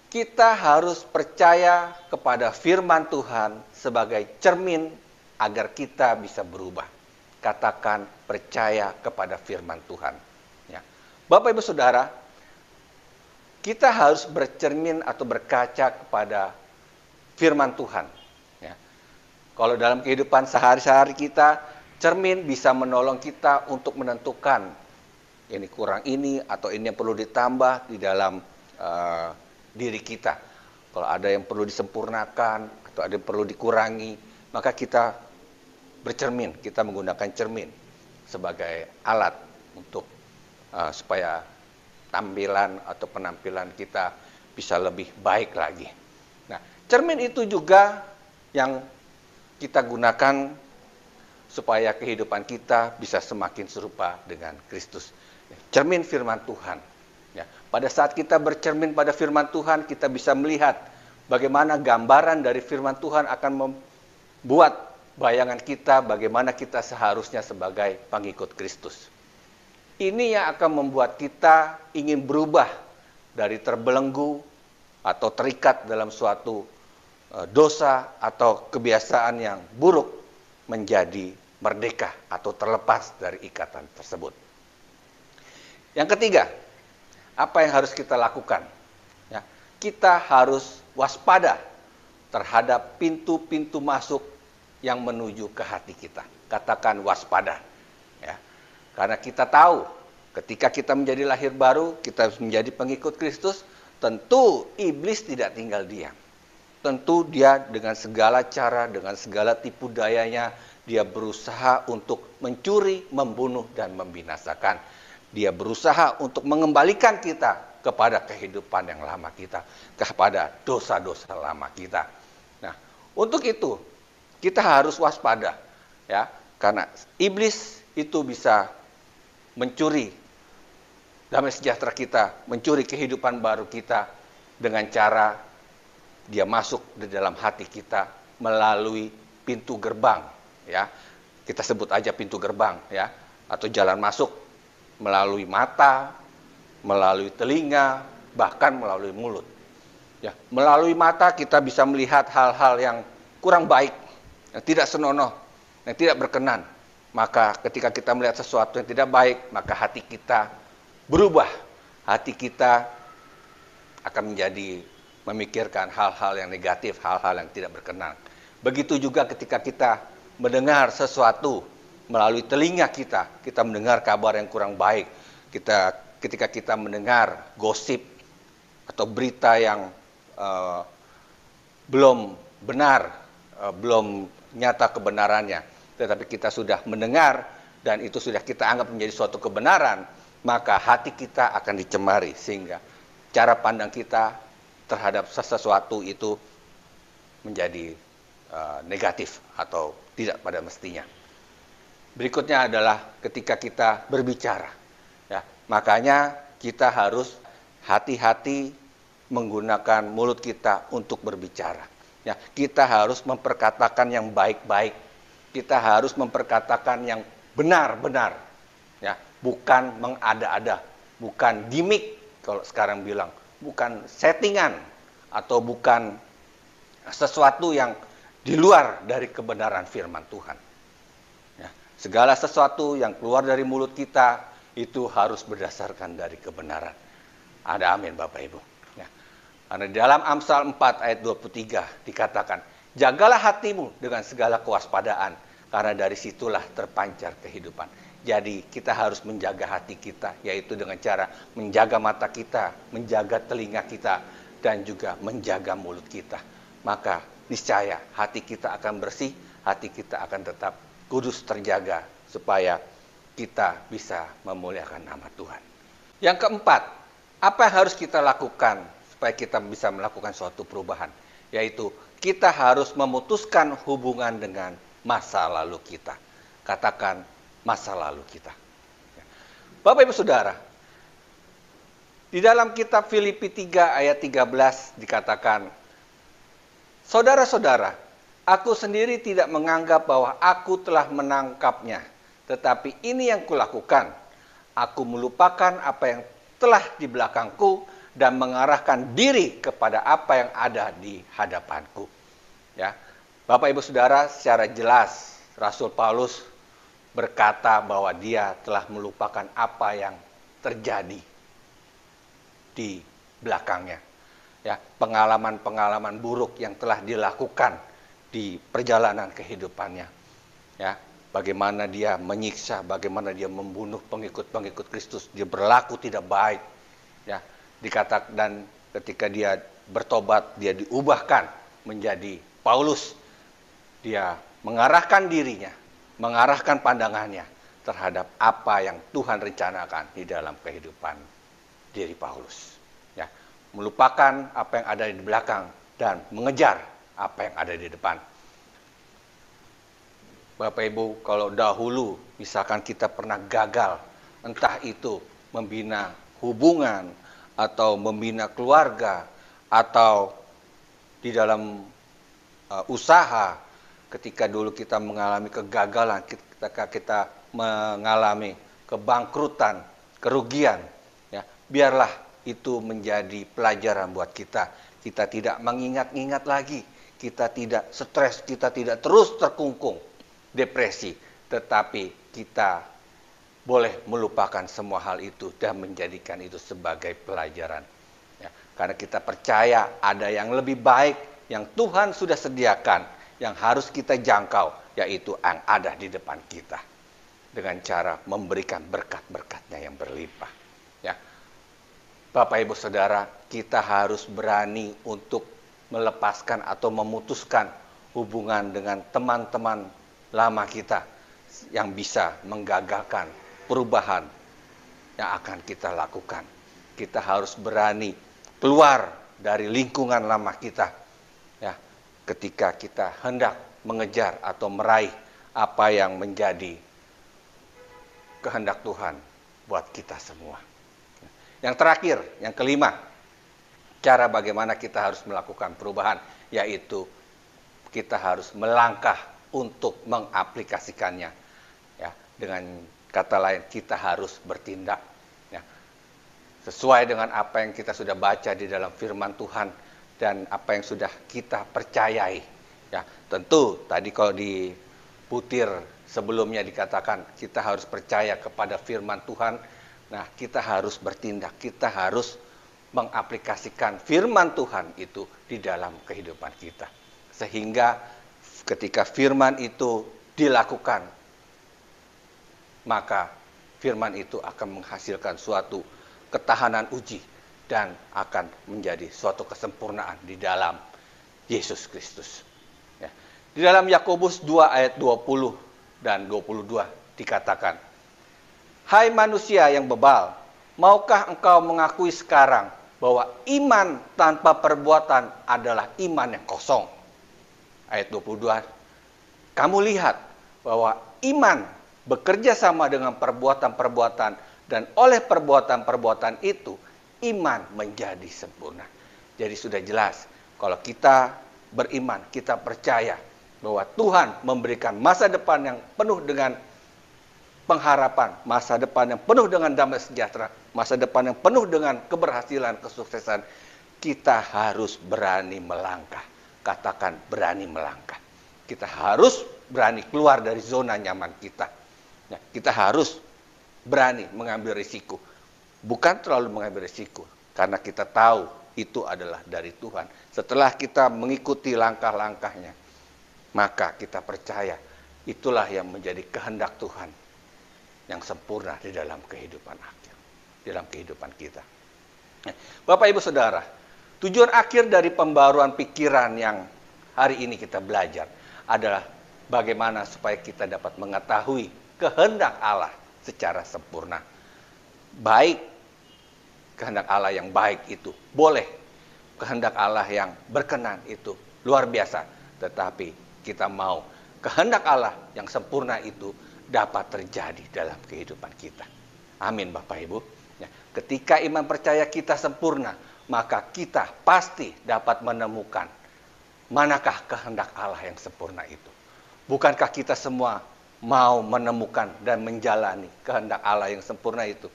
Speaker 7: kita harus percaya kepada firman Tuhan sebagai cermin agar kita bisa berubah. Katakan percaya kepada firman Tuhan. Ya. Bapak Ibu Saudara, kita harus bercermin atau berkaca kepada firman Tuhan. Ya. Kalau dalam kehidupan sehari-hari kita, cermin bisa menolong kita untuk menentukan ini kurang ini atau ini yang perlu ditambah di dalam diri kita. Kalau ada yang perlu disempurnakan atau ada yang perlu dikurangi, maka kita bercermin, kita menggunakan cermin sebagai alat untuk supaya tampilan atau penampilan kita bisa lebih baik lagi. Nah, cermin itu juga yang kita gunakan supaya kehidupan kita bisa semakin serupa dengan Kristus. Cermin firman Tuhan. Ya, pada saat kita bercermin pada firman Tuhan, kita bisa melihat bagaimana gambaran dari firman Tuhan akan membuat bayangan kita bagaimana kita seharusnya sebagai pengikut Kristus. Ini yang akan membuat kita ingin berubah dari terbelenggu atau terikat dalam suatu dosa atau kebiasaan yang buruk menjadi merdeka atau terlepas dari ikatan tersebut. Yang ketiga, apa yang harus kita lakukan? Ya, kita harus waspada terhadap pintu-pintu masuk yang menuju ke hati kita. Katakan waspada. Ya. Karena kita tahu ketika kita menjadi lahir baru, kita menjadi pengikut Kristus, tentu iblis tidak tinggal diam. Tentu dia dengan segala cara, dengan segala tipu dayanya, dia berusaha untuk mencuri, membunuh, dan membinasakan. Dia berusaha untuk mengembalikan kita kepada kehidupan yang lama kita, kepada dosa-dosa lama kita. Nah, untuk itu kita harus waspada, ya, karena iblis itu bisa mencuri damai sejahtera kita, mencuri kehidupan baru kita dengan cara dia masuk di dalam hati kita melalui pintu gerbang, ya. Kita sebut aja pintu gerbang, ya, atau jalan masuk melalui mata, melalui telinga, bahkan melalui mulut. Ya, melalui mata kita bisa melihat hal-hal yang kurang baik, yang tidak senonoh, yang tidak berkenan. Maka ketika kita melihat sesuatu yang tidak baik, maka hati kita berubah. Hati kita akan menjadi memikirkan hal-hal yang negatif, hal-hal yang tidak berkenan. Begitu juga ketika kita mendengar sesuatu melalui telinga kita mendengar kabar yang kurang baik. Ketika kita mendengar gosip atau berita yang belum benar, belum nyata kebenarannya, tetapi kita sudah mendengar dan itu sudah kita anggap menjadi suatu kebenaran, maka hati kita akan dicemari sehingga cara pandang kita terhadap sesuatu itu menjadi negatif atau tidak pada mestinya. Berikutnya adalah ketika kita berbicara. Ya, makanya kita harus hati-hati menggunakan mulut kita untuk berbicara. Ya, kita harus memperkatakan yang baik-baik. Kita harus memperkatakan yang benar-benar. Ya, bukan mengada-ada, bukan gimmick kalau sekarang bilang, bukan settingan atau bukan sesuatu yang di luar dari kebenaran firman Tuhan. Ya, segala sesuatu yang keluar dari mulut kita itu harus berdasarkan dari kebenaran. Ada amin Bapak Ibu. Ya. Karena di dalam Amsal 4 ayat 23 dikatakan, jagalah hatimu dengan segala kewaspadaan, karena dari situlah terpancar kehidupan. Jadi kita harus menjaga hati kita, yaitu dengan cara menjaga mata kita, menjaga telinga kita, dan juga menjaga mulut kita. Maka niscaya hati kita akan bersih, hati kita akan tetap kudus terjaga, supaya kita bisa memuliakan nama Tuhan. Yang keempat, apa yang harus kita lakukan supaya kita bisa melakukan suatu perubahan? Yaitu kita harus memutuskan hubungan dengan masa lalu kita. Katakan masa lalu kita. Bapak Ibu Saudara, di dalam kitab Filipi 3 ayat 13 dikatakan, saudara-saudara, aku sendiri tidak menganggap bahwa aku telah menangkapnya, tetapi ini yang kulakukan. Aku melupakan apa yang telah di belakangku dan mengarahkan diri kepada apa yang ada di hadapanku. Ya, Bapak Ibu Saudara, secara jelas Rasul Paulus berkata bahwa dia telah melupakan apa yang terjadi di belakangnya. Ya, pengalaman-pengalaman buruk yang telah dilakukan di perjalanan kehidupannya. Ya, bagaimana dia menyiksa, bagaimana dia membunuh pengikut-pengikut Kristus, dia berlaku tidak baik. Ya, dikatakan, dan ketika dia bertobat, dia diubahkan menjadi Paulus. Dia mengarahkan dirinya, mengarahkan pandangannya terhadap apa yang Tuhan rencanakan di dalam kehidupan diri Paulus. Ya, melupakan apa yang ada di belakang dan mengejar apa yang ada di depan. Bapak Ibu, kalau dahulu misalkan kita pernah gagal, entah itu membina hubungan atau membina keluarga atau di dalam usaha, ketika dulu kita mengalami kegagalan, ketika kita mengalami kebangkrutan, kerugian, ya, biarlah itu menjadi pelajaran buat kita. Kita tidak mengingat-ingat lagi, kita tidak stres, kita tidak terus terkungkung depresi, tetapi kita boleh melupakan semua hal itu dan menjadikan itu sebagai pelajaran. Ya, karena kita percaya ada yang lebih baik yang Tuhan sudah sediakan, yang harus kita jangkau, yaitu yang ada di depan kita, dengan cara memberikan berkat-berkatnya yang berlimpah. Ya, Bapak Ibu Saudara, kita harus berani untuk melepaskan atau memutuskan hubungan dengan teman-teman lama kita yang bisa menggagalkan perubahan yang akan kita lakukan. Kita harus berani keluar dari lingkungan lama kita, ya, ketika kita hendak mengejar atau meraih apa yang menjadi kehendak Tuhan buat kita semua. Yang terakhir, yang kelima, cara bagaimana kita harus melakukan perubahan, yaitu kita harus melangkah untuk mengaplikasikannya. Ya, dengan kata lain, kita harus bertindak. Ya, sesuai dengan apa yang kita sudah baca di dalam firman Tuhan dan apa yang sudah kita percayai. Ya, tentu tadi kalau diputir sebelumnya dikatakan kita harus percaya kepada firman Tuhan. Nah, kita harus bertindak, kita harus mengaplikasikan firman Tuhan itu di dalam kehidupan kita. Sehingga ketika firman itu dilakukan, maka firman itu akan menghasilkan suatu ketahanan uji dan akan menjadi suatu kesempurnaan di dalam Yesus Kristus. Ya. Di dalam Yakobus 2 ayat 20 dan 22 dikatakan, "Hai manusia yang bebal, maukah engkau mengakui sekarang bahwa iman tanpa perbuatan adalah iman yang kosong?" Ayat 22, "Kamu lihat bahwa iman bekerja sama dengan perbuatan-perbuatan, dan oleh perbuatan-perbuatan itu iman menjadi sempurna." Jadi sudah jelas, kalau kita beriman, kita percaya bahwa Tuhan memberikan masa depan yang penuh dengan pengharapan, masa depan yang penuh dengan damai sejahtera, masa depan yang penuh dengan keberhasilan, kesuksesan, kita harus berani melangkah. Katakan berani melangkah. Kita harus berani keluar dari zona nyaman kita. Nah, kita harus berani mengambil risiko. Bukan terlalu mengambil risiko, karena kita tahu itu adalah dari Tuhan. Setelah kita mengikuti langkah-langkahnya, maka kita percaya itulah yang menjadi kehendak Tuhan yang sempurna di dalam kehidupan akhir, dalam kehidupan kita. Bapak, Ibu, Saudara, tujuan akhir dari pembaruan pikiran yang hari ini kita belajar adalah bagaimana supaya kita dapat mengetahui kehendak Allah secara sempurna. Baik, kehendak Allah yang baik itu boleh, kehendak Allah yang berkenan itu luar biasa, tetapi kita mau kehendak Allah yang sempurna itu dapat terjadi dalam kehidupan kita. Amin, Bapak Ibu. Ya, ketika iman percaya kita sempurna, maka kita pasti dapat menemukan manakah kehendak Allah yang sempurna itu. Bukankah kita semua mau menemukan dan menjalani kehendak Allah yang sempurna itu?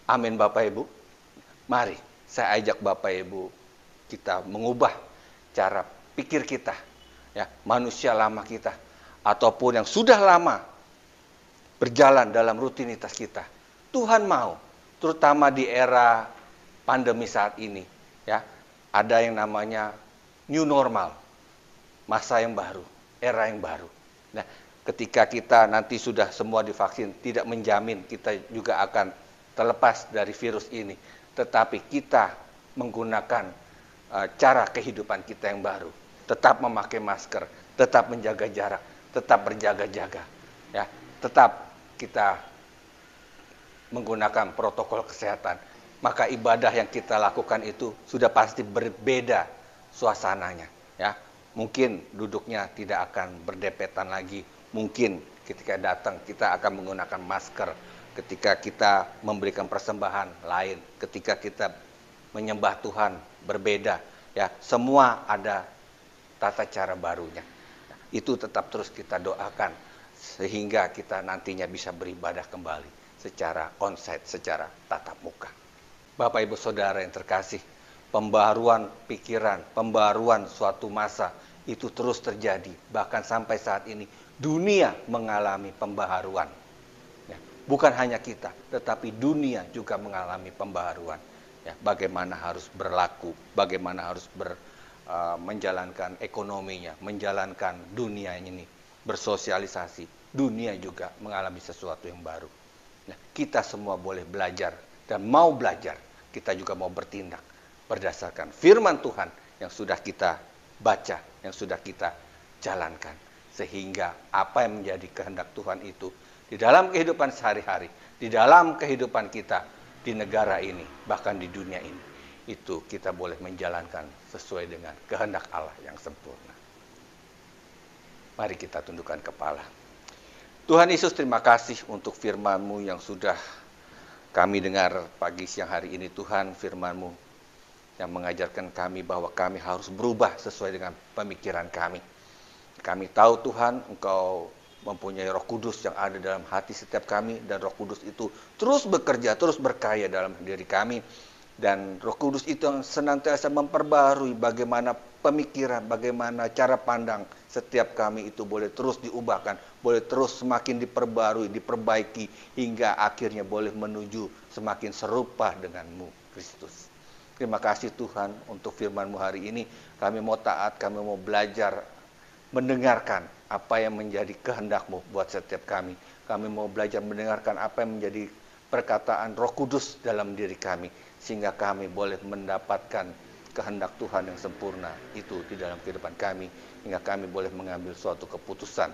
Speaker 7: Amin, Bapak Ibu. Mari saya ajak Bapak Ibu kita mengubah cara pikir kita, ya, manusia lama kita, ataupun yang sudah lama berjalan dalam rutinitas kita. Tuhan mau, terutama di era pandemi saat ini, ya, ada yang namanya new normal, masa yang baru, era yang baru. Nah, ketika kita nanti sudah semua divaksin, tidak menjamin kita juga akan terlepas dari virus ini. Tetapi kita menggunakan cara kehidupan kita yang baru. Tetap memakai masker, tetap menjaga jarak, tetap berjaga-jaga. Ya, tetap kita menggunakan protokol kesehatan. Maka ibadah yang kita lakukan itu sudah pasti berbeda suasananya. Ya, mungkin duduknya tidak akan berdepetan lagi. Mungkin ketika datang kita akan menggunakan masker, ketika kita memberikan persembahan lain, ketika kita menyembah Tuhan berbeda, ya, semua ada tata cara barunya. Itu tetap terus kita doakan sehingga kita nantinya bisa beribadah kembali secara onsite, secara tatap muka. Bapak, Ibu, Saudara yang terkasih, pembaruan pikiran, pembaruan suatu masa itu terus terjadi. Bahkan sampai saat ini dunia mengalami pembaharuan. Ya, bukan hanya kita, tetapi dunia juga mengalami pembaharuan. Ya, bagaimana harus berlaku, bagaimana harus menjalankan ekonominya, menjalankan dunia ini, bersosialisasi. Dunia juga mengalami sesuatu yang baru. Nah, kita semua boleh belajar dan mau belajar. Kita juga mau bertindak berdasarkan firman Tuhan yang sudah kita baca, yang sudah kita jalankan. Sehingga apa yang menjadi kehendak Tuhan itu di dalam kehidupan sehari-hari, di dalam kehidupan kita di negara ini, bahkan di dunia ini, itu kita boleh menjalankan sesuai dengan kehendak Allah yang sempurna. Mari kita tundukkan kepala. Tuhan Yesus, terima kasih untuk firman-Mu yang sudah kami dengar pagi siang hari ini. Tuhan, firman-Mu yang mengajarkan kami bahwa kami harus berubah sesuai dengan pemikiran kami. Kami tahu Tuhan, Engkau mempunyai Roh Kudus yang ada dalam hati setiap kami, dan Roh Kudus itu terus bekerja, terus berkarya dalam diri kami. Dan Roh Kudus itu yang senantiasa memperbarui bagaimana pemikiran, bagaimana cara pandang setiap kami itu boleh terus diubahkan, boleh terus semakin diperbarui, diperbaiki, hingga akhirnya boleh menuju semakin serupa dengan-Mu, Kristus. Terima kasih Tuhan untuk firman-Mu hari ini. Kami mau taat, kami mau belajar, mendengarkan apa yang menjadi kehendak-Mu buat setiap kami. Kami mau belajar mendengarkan apa yang menjadi perkataan Roh Kudus dalam diri kami, sehingga kami boleh mendapatkan kehendak Tuhan yang sempurna itu di dalam kehidupan kami, hingga kami boleh mengambil suatu keputusan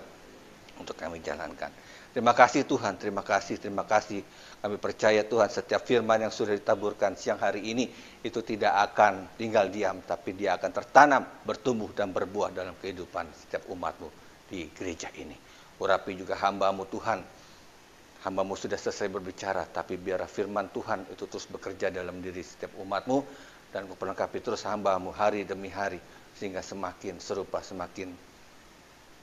Speaker 7: untuk kami jalankan. Terima kasih Tuhan, terima kasih, terima kasih. Kami percaya Tuhan setiap firman yang sudah ditaburkan siang hari ini itu tidak akan tinggal diam, tapi dia akan tertanam, bertumbuh dan berbuah dalam kehidupan setiap umat-Mu di gereja ini. Urapi juga hamba-Mu Tuhan. Hamba-Mu sudah selesai berbicara, tapi biar firman Tuhan itu terus bekerja dalam diri setiap umat-Mu, dan memperlengkapi terus hamba-Mu hari demi hari, sehingga semakin serupa, semakin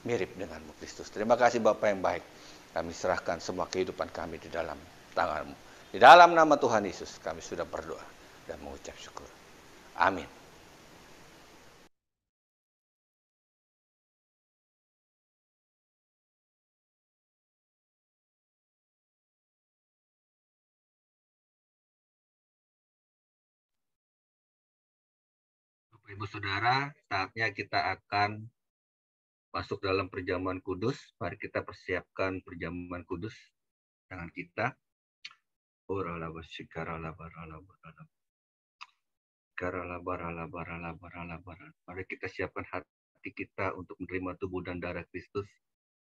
Speaker 7: mirip dengan-Mu Kristus. Terima kasih Bapa yang baik. Kami serahkan semua kehidupan kami di dalam tangan-Mu. Di dalam nama Tuhan Yesus kami sudah berdoa dan mengucap syukur. Amin.
Speaker 5: Bapak Ibu Saudara, saatnya kita akan masuk dalam perjamuan kudus. Mari kita persiapkan perjamuan kudus dengan kita. Mari kita siapkan hati kita untuk menerima tubuh dan darah Kristus.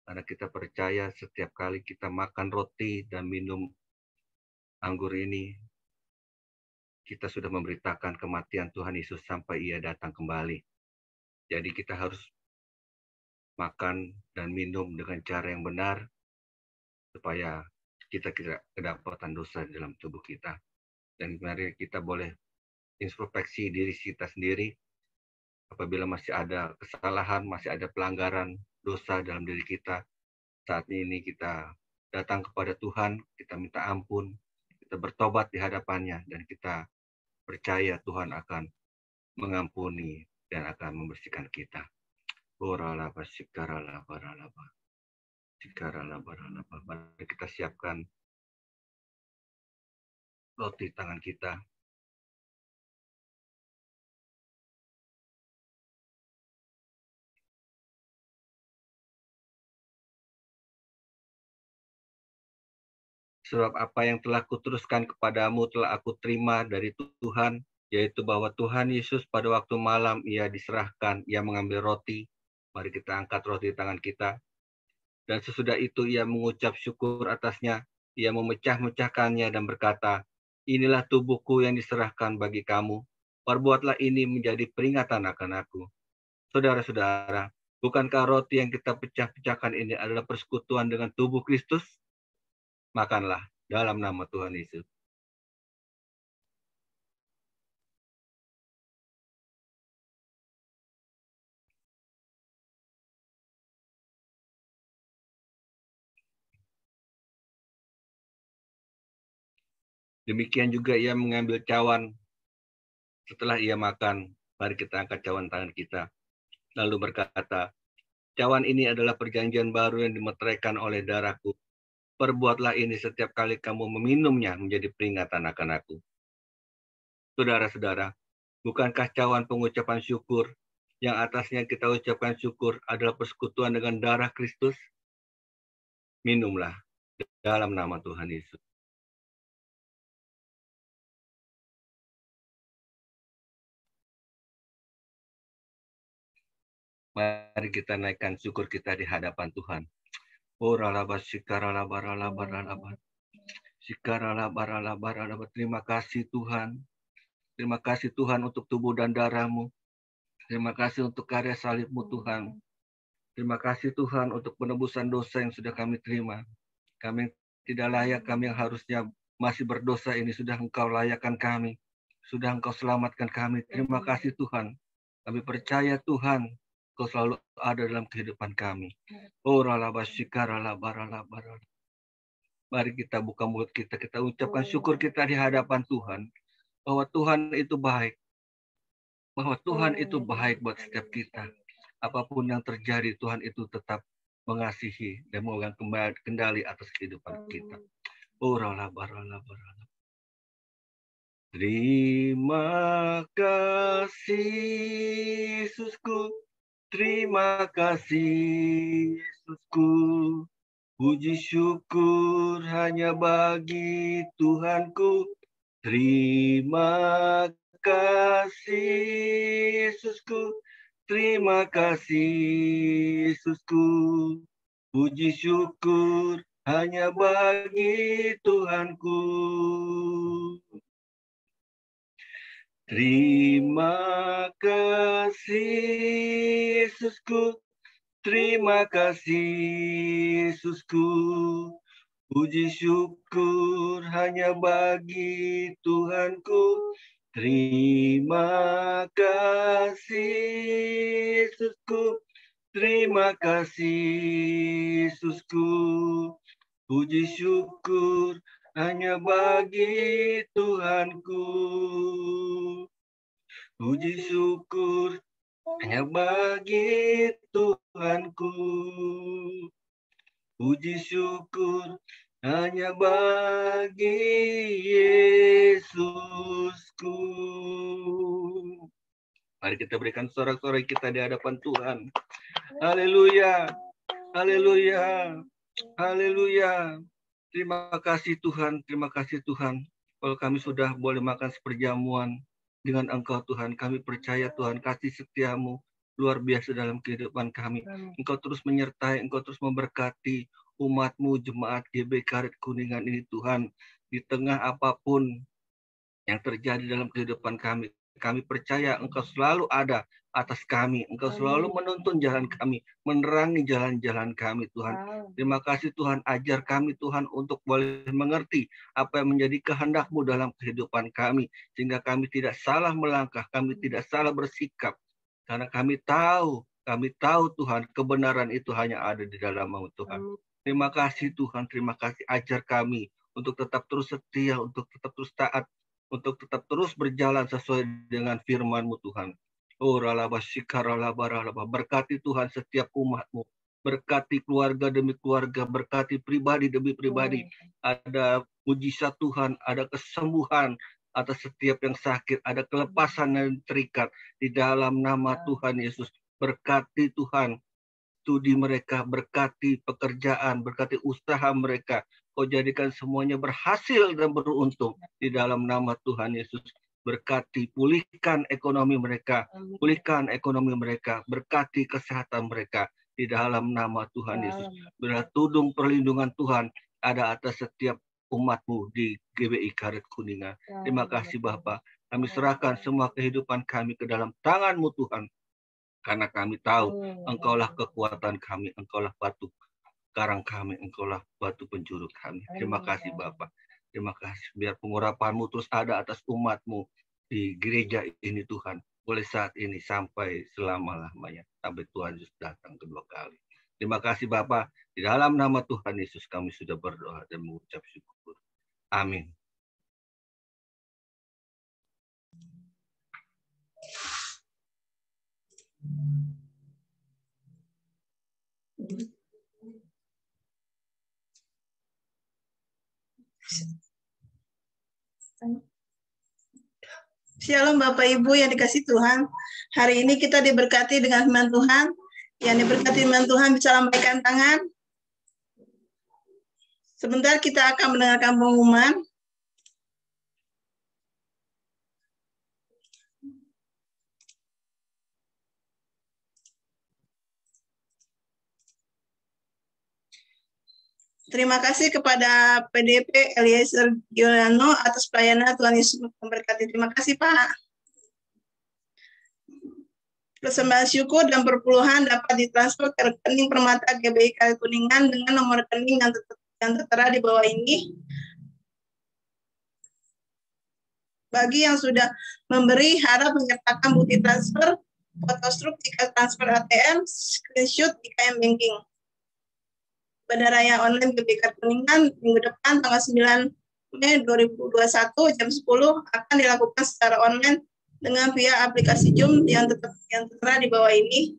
Speaker 5: Karena kita percaya setiap kali kita makan roti dan minum anggur ini, kita sudah memberitakan kematian Tuhan Yesus sampai Ia datang kembali. Jadi kita harus makan dan minum dengan cara yang benar, supaya kita tidak kedapatan dosa dalam tubuh kita. Dan mari kita boleh introspeksi diri kita sendiri. Apabila masih ada kesalahan, masih ada pelanggaran dosa dalam diri kita, saat ini kita datang kepada Tuhan, kita minta ampun, kita bertobat di hadapannya, dan kita percaya Tuhan akan mengampuni dan akan membersihkan kita. Mari kita siapkan roti tangan kita. Sebab apa yang telah kuteruskan kepadamu telah aku terima dari Tuhan, yaitu bahwa Tuhan Yesus pada waktu malam Ia diserahkan, Ia mengambil roti. Mari kita angkat roti di tangan kita. Dan sesudah itu Ia mengucap syukur atasnya, Ia memecah-mecahkannya dan berkata, inilah tubuhku yang diserahkan bagi kamu. Perbuatlah ini menjadi peringatan akan aku. Saudara-saudara, bukankah roti yang kita pecah-pecahkan ini adalah persekutuan dengan tubuh Kristus? Makanlah dalam nama Tuhan Yesus. Demikian juga Ia mengambil cawan setelah Ia makan. Mari kita angkat cawan tangan kita. Lalu berkata, cawan ini adalah perjanjian baru yang dimeteraikan oleh darahku. Perbuatlah ini setiap kali kamu meminumnya menjadi peringatan akan aku. Saudara-saudara, bukankah cawan pengucapan syukur yang atasnya kita ucapkan syukur adalah persekutuan dengan darah Kristus? Minumlah dalam nama Tuhan Yesus. Mari kita naikkan syukur kita di hadapan Tuhan. Terima kasih Tuhan. Terima kasih Tuhan untuk tubuh dan darah-Mu. Terima kasih untuk karya salib-Mu Tuhan. Terima kasih Tuhan untuk penebusan dosa yang sudah kami terima. Kami tidak layak, kami yang harusnya masih berdosa ini sudah Engkau layakkan kami. Sudah Engkau selamatkan kami. Terima kasih Tuhan. Kami percaya Tuhan, Engkau selalu ada dalam kehidupan kami. Mari kita buka mulut kita ucapkan syukur kita di hadapan Tuhan. Bahwa Tuhan itu baik. Bahwa Tuhan itu baik buat setiap kita. apapun yang terjadi, Tuhan itu tetap mengasihi dan memegang kendali atas kehidupan kita. Terima kasih Yesusku, terima kasih Yesusku. Puji syukur hanya bagi Tuhanku. Terima kasih Yesusku, terima kasih Yesusku. Puji syukur hanya bagi Tuhanku. Terima kasih Yesusku, terima kasih Yesusku. Puji syukur hanya bagi Tuhanku. Terima kasih Yesusku, terima kasih Yesusku. Puji syukur hanya bagi Tuhanku. Puji syukur hanya bagi Tuhanku. Puji syukur hanya bagi Yesusku. Mari kita berikan sorak-sorai kita di hadapan Tuhan. Haleluya, haleluya, haleluya. Terima kasih Tuhan, terima kasih Tuhan. Kalau kami sudah boleh makan seperjamuan dengan Engkau Tuhan, kami percaya Tuhan kasih setiamu luar biasa dalam kehidupan kami. Engkau terus menyertai, Engkau terus memberkati umat-Mu, jemaat GBI Karet Kuningan ini Tuhan. Di tengah apapun yang terjadi dalam kehidupan kami, kami percaya Engkau selalu ada atas kami. Engkau selalu menuntun jalan kami, menerangi jalan-jalan kami Tuhan. Terima kasih Tuhan, ajar kami Tuhan untuk boleh mengerti apa yang menjadi kehendak-Mu dalam kehidupan kami. Sehingga kami tidak salah melangkah, kami tidak salah bersikap. Karena kami tahu Tuhan, kebenaran itu hanya ada di dalam-Mu Tuhan. Terima kasih Tuhan, terima kasih, ajar kami untuk tetap terus setia, untuk tetap terus taat, untuk tetap terus berjalan sesuai dengan firman-Mu Tuhan. Berkati Tuhan setiap umat-Mu, berkati keluarga demi keluarga, berkati pribadi demi pribadi. Ada mujizat Tuhan, ada kesembuhan atas setiap yang sakit, ada kelepasan yang terikat di dalam nama Tuhan Yesus. Berkati Tuhan studi mereka, berkati pekerjaan, berkati usaha mereka. Kau jadikan semuanya berhasil dan beruntung di dalam nama Tuhan Yesus. Berkati, pulihkan ekonomi mereka, berkati kesehatan mereka di dalam nama Tuhan Yesus. Bertudung perlindungan Tuhan ada atas setiap umat-Mu di GBI Karet Kuningan. Terima kasih Bapa. Kami serahkan semua kehidupan kami ke dalam tangan-Mu Tuhan. Karena kami tahu Engkaulah kekuatan kami, Engkaulah batu karang kami, Engkaulah batu penjuru kami. Terima kasih Bapa. Terima kasih. Biar pengurapan-Mu terus ada atas umat-Mu di gereja ini Tuhan. Boleh saat ini sampai selama-lamanya. Sampai Tuhan Yesus datang kedua kali. Terima kasih Bapa. Di dalam nama Tuhan Yesus kami sudah berdoa dan mengucap syukur. Amin.
Speaker 4: Shalom Bapak Ibu yang dikasih Tuhan. Hari ini kita diberkati dengan firman Tuhan. Yang diberkati firman Tuhan bisa lambaikan tangan. Sebentar kita akan mendengarkan pengumuman. Terima kasih kepada PDP Eliezer Giuliano atas pelayanan. Tuhan Yesus memberkati. Terima kasih Pak. Persembahan syukur dan perpuluhan dapat ditransfer ke rekening Permata GBI Karet Kuningan dengan nomor rekening yang tertera di bawah ini. Bagi yang sudah memberi, harap menyertakan bukti transfer, foto struk jika transfer ATM, screenshot jika banking. Ibadah Raya Online GBI Karet Kuningan minggu depan tanggal 9 Mei 2021 jam 10 akan dilakukan secara online dengan via aplikasi Zoom yang tertera di bawah ini.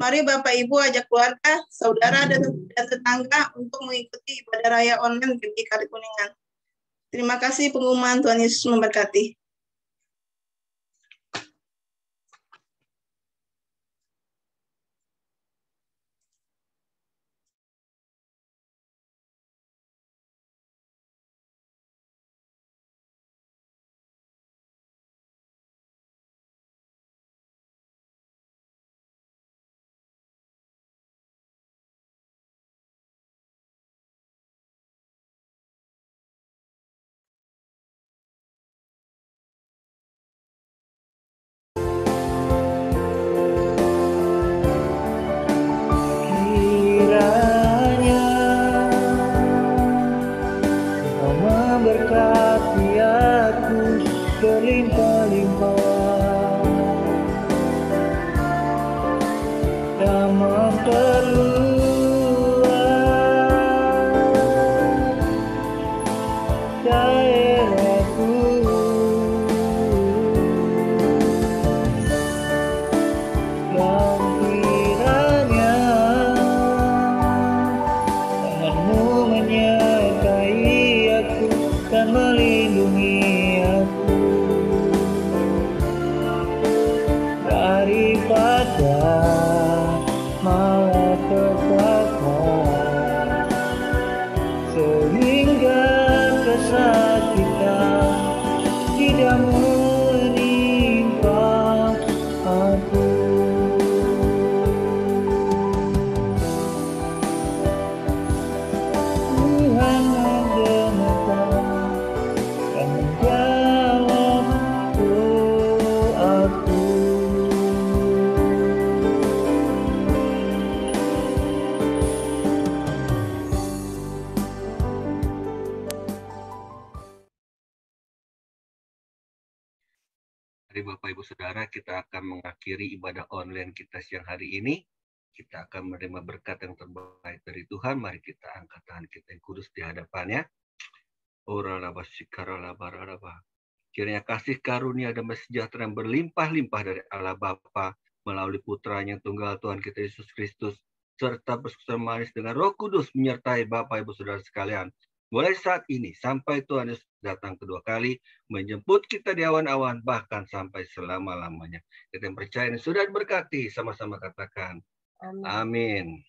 Speaker 8: Mari Bapak Ibu ajak keluarga, saudara, dan tetangga untuk mengikuti ibadah raya online GKI Kuningan. Terima kasih pengumuman, Tuhan Yesus memberkati.
Speaker 5: Mari Bapak Ibu Saudara, kita akan mengakhiri ibadah online kita siang hari ini. Kita akan menerima berkat yang terbaik dari Tuhan. Mari kita angkat tangan kita yang kudus di hadapannya. Kiranya kasih karunia dan sejahtera yang berlimpah-limpah dari Allah Bapa melalui putranya tunggal Tuhan kita Yesus Kristus, serta persekutuan manis dengan Roh Kudus menyertai Bapak Ibu Saudara sekalian. Mulai saat ini sampai Tuhan Yesus datang kedua kali, menjemput kita di awan-awan, bahkan sampai selama-lamanya. Kita yang percaya ini sudah diberkati, sama-sama katakan. Amin.